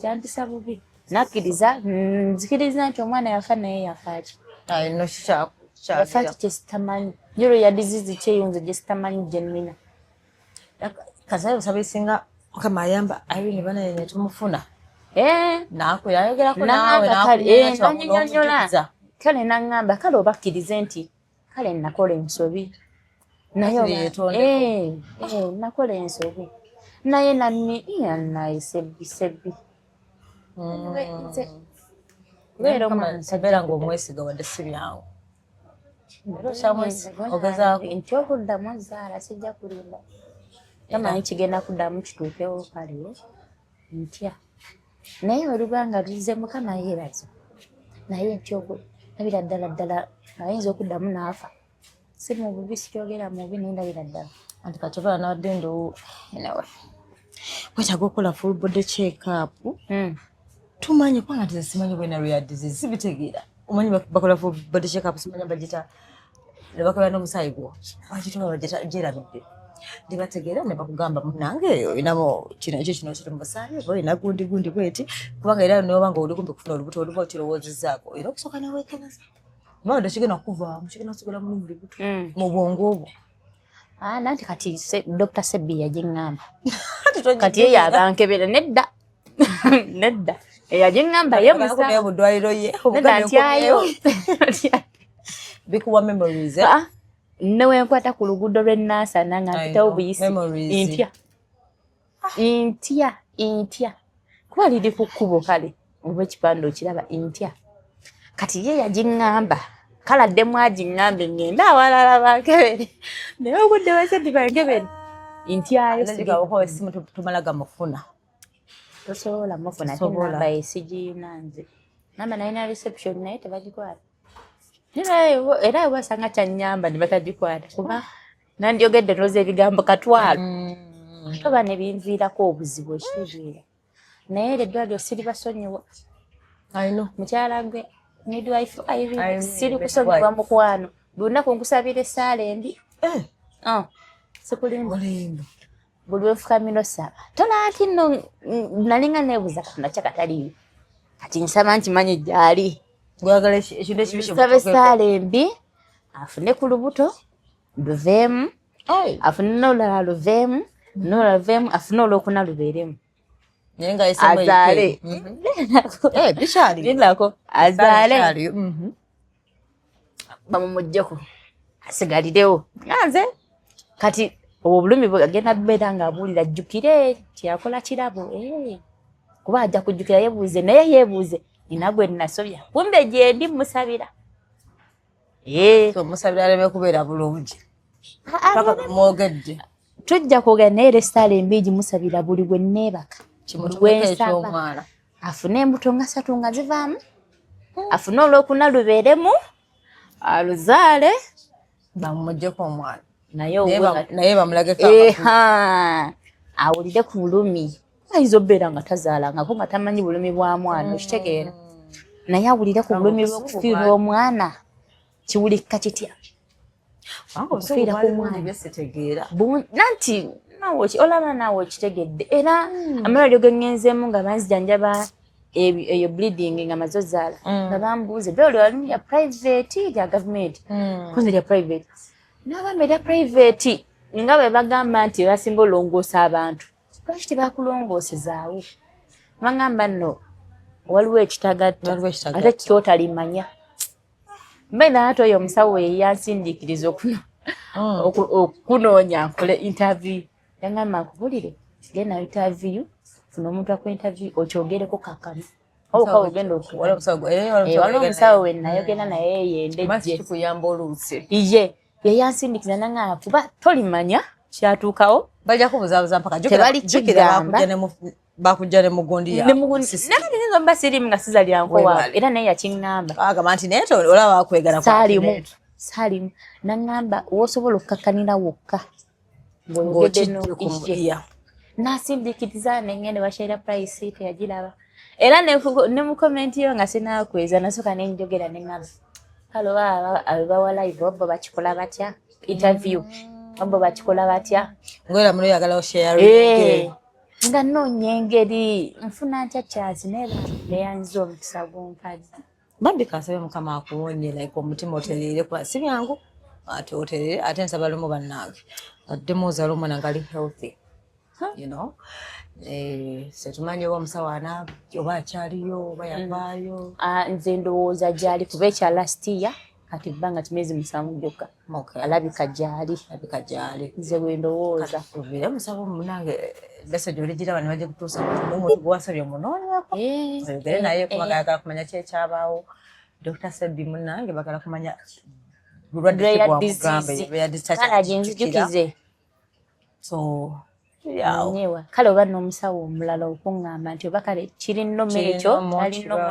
kyampisa bubi nakkiriza nzikiriza nti omwana yafa naye yafaaki yafaaki kyesitamanyi nyiro ya dizizi kyeyunze gyesitamanyi gyenina kazaye osaba esinga kama ayamba Irene banaye ne tumufuna naako yayogerako nanyonyola kale naŋŋamba kale obakkirize nti kale nakola ensobi naye nakola ensobi naye naye sebbi beera ng'omwesiga wadde si byangu nti okuddamu ozaala sijja kulinda tamanyi kigenda kuddamu kituukewo kale ntya naye olubanga luze mukama yeebaza naye ntyogo ndabira ddala ayinza okuddamu n'afa si mu bubi sikyogera mubi naye ndabira ddala anti katovala nawadde ndo wetaaga okukola full body check up tumanyi kubanga nti simanyi bwena rare disease sibitegeera omanyi bakola full body check up simanyi bagita ne bakola n'omusaayi gwo bagituma gyerabidde ndibategeera ne bakugamba munange olinamu kino ekyo kino kiri mu musaayi oba olina gundi bweti kubanga era nobanga oli kumpi kufuna olubuto oluba okirowoozezzaako era okusooka neweekebeza mawade kigenda kuvaamu kigenda kusigala mu lubuto mu bwongo obwo nanti kati Dr. Sebbi yagiŋŋamba kati ye yabankebera nedda yagiŋŋamba ye muddwaliro ye ntyayo bikuwa memories newenkwata ku luguudo lw'ennansana nga mpitawo buyisi ntya kuba liri ku kkubo kale oba ekipande okiraba ntya kati ye yagiŋŋamba kale addemu agiŋŋambe ŋŋenda awalala bankebere naye obudde wesedi bankebere ntyayo simu tumala gamufuna tosobola mufuna ate namba esigiina nze namba nalina reception naye tebagikwata era wasanga kyanyamba ne batagikwata kuba nandyogedde noza ebigambo katwalo toba ne binviirako obuzibu ekitegeera naye eddwaliro siri basonyiwa mukyala gwe midwife siri kusonyiwa mukwano buli lunaku nkusabira essaala embi sikulimba buli wenfukamino saba tola nti nno nalinga neebuuza katonda kyakataliyo kati nsaba nti manyi gyali nsaba essaala embi afune ku lubuto luveemu afune n'olulala luveemu n'olulala luveemu afune olwokuna lubeeremu azaale linako azaale bamumugjeku asigalirewo nze kati obwo obulumi bwe agenda kubeera ng'abuulira ajjukire tiyakola kirabo kuba ajja kujjukira yeebuuze naye yeebuuze nina gwe nasobya kumbe gyendi musabira omusabira aleme kubeera bulungi paka mwogedde tujja kwogera naye restaala embi gimusabira buli gwe neebaka kimutukeekyomwana afune embuto nga 3 nga zivaamu afune olwokuna lubeeremu aluzaale bamumuggyeko omwana naye bamulageko awulire ku bulumi ayinza obeera nga tazaalangako nga tamanyi bulumi bwa mwana okitegeera naye awulire ku bulumi bw'okufiirwa omwana kiwulikika kitya okufiira ku mwana nanti olaba naawe okitegedde era amalwaliro ge ŋŋenzeemu nga banzijanjaba eyo bleeding nga mazozaala nga bambuuze byo oli ya private ya government kunze ya private n'abambe ya private nga bwe bagamba nti basimba olongoosa abantu lwaki tebakulongoosezaawo bagamba nno waliwo ekitagatta ate kyotalimanya mbena ate oyo omusawo yeyansindiikiriza okunoonya nkole interview yangamba nkubulire genda interview funa omuntu aku interview okyogereko kakano obuka ogenda waliwo omusawo we nayogera naye yendejje iye yeyansindiikiriza nangamba kuba tolimanya kyatuukawo bajja kubuzaabuza mpaka bakujja ne mugundi yawe mba sirimu nga sizalyanko waawe era naye yakiŋŋamba agamba nti naye olaba wakwegala saalimu naŋŋamba woosobola okukakkanira wokka ng'oyogedde nasindiikiriza nengende washaira price teyagiraba era ne mu komenti yo nga sinaakweza nasooka nenjogera neŋŋamba kale abawa live obbo bakikola batya interview obbo bakikola batya ngwera muno yagala oshare nga noonya engeri nfuna ntya chance neyanyiza omukisa gw'omukazi bambi kansabe mukama akuwonye like omutima otereere kuba si byangu ate otereere ate nsaba lumu bannange addemu ozaala omwana nga ali healthy you know setumanyi oba omusawo oba akyaliyo oba yavaayo nze ndowooza gyali kuba ekya last year kati bbanga kimezi 7 gyokka alabika gyali nze bwe ndowooza era musabo munange message oligiraba ne bajja kutuusa omuntu gwewasabye omunoonyeko oyogere naye kuba gayagala kumanya ki ekyabaawo Dr. Sebi munange bagala kumanya bulwadde gyenzijukize so nyewa kale oba n'omusawo omulala okuŋŋamba nti oba kale kiri nnomo ekyo ali nnomo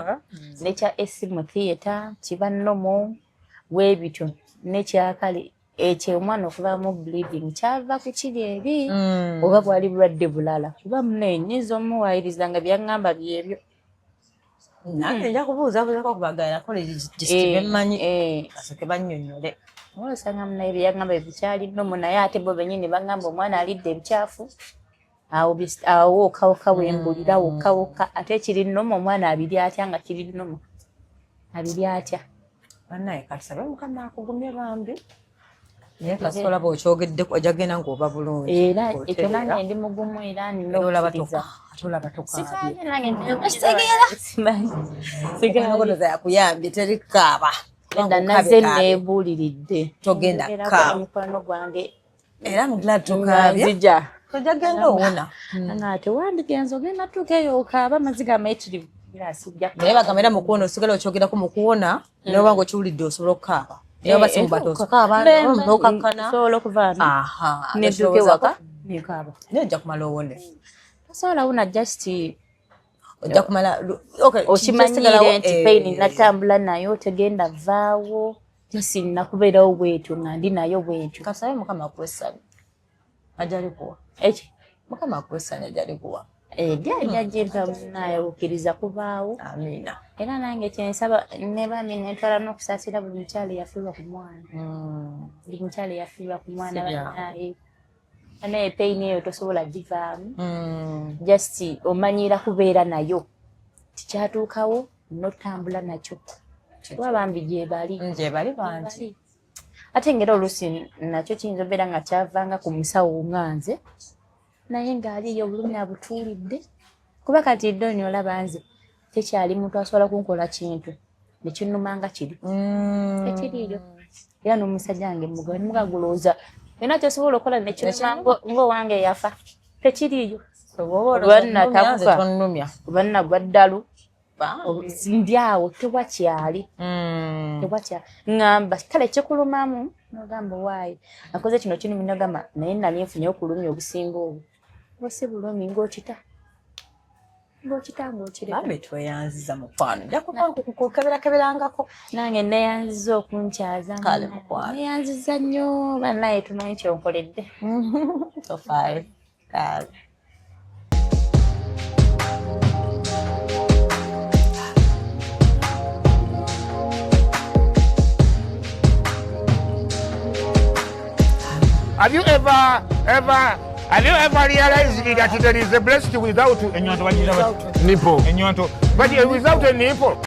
nekya esimu theatre kiba nnomo weebityo nekyakale ekyo omwana okuvaamu bleeding kyava ku kiri ebi oba bwali bulwadde bulala kuba muneenyiza omuwaayiriza nga byaŋŋamba byebyo nange nja kubuuzabuuzako kubagayira kole gisitibemmanyi kasooke bannyonnyole olosanga munaye byaŋŋamba ebikyali nnomo naye ate bo bennyini baŋŋamba omwana alidde ebikyafu awo wokawoka wembulira wokawoka ate kiri nnomo omwana abiri atya nga kiri nnomo abiri atya bannaye katusabe mukama akugumye bambi naye kasobola bw'okyogedde ojja kgenda ng'oba bulungi era ekyo nange ndi mugumu era nina okukkiriza atolaba tokaabyesimanyigonoza yakuyambye teri kaaba eda nazze neebuuliridde togenda kaaba mukwano gwange era mugla tokaabya nzija tojja genda owona nga tewandigenza ogenda tuuka eyo okaaba amaziga amayitirivu naye bagamba era mukuwona osigala okyogerako mukuwona naye obanga okiwulidde osobola okukaaba naye oba simubato osokaaba osobola okuvaana neduuka ewaka nekaaba naye ojja kumala owone osobola wuna just ojja kumala okimanyire nti paini natambula nayo tegenda vaawo jasi nakubeerawo bwetyo nga ndi nayo bwetyo kasabe mukama akwesabye ajalikuwa eki mukama akwesabye ajalikuwa gyajjajjempa munaye bukkiriza kubaawo amiina era nange kyensaba ne bambi nentwala n'okusaasira buli mukyala eyafiirwa ku mwana buli mukyala eyafiirwa ku mwana banaye naye paini eyo tosobola givaamu just omanyira kubeera nayo tikyatuukawo notambula nakyo kuba bambi gyebali bangi ate ngera oluusi nakyo kiyinza obeera nga kyavanga ku musawo nganze naye ng'aliyo obulumi abutuulidde kuba kati ddoni olaba nze tekyali muntu asobola kunkola kintu nekinnuma nga kiri tekiriyo era n'omusajja wange mugabe nimugagulooza yona kyosobola okukola nekinnuma ng'owange yafa tekiriyo oba nnagwa ddalu ndi awo tewakyali ŋŋamba kale kikulumamu nogamba waayi nakoze kino kinumi nogamba naye nali nfunye okulumya obusinga obwo bwesi bulumi ng'okita bambi tweyanziza mukwano njakukeberakeberangako nange neyanziza okunkyaza neyanziza nnyo banaye tumanyi kyonkoledde tofaayo Have you ever Have you ever realized that there is a breast without a nipple? But without a nipple,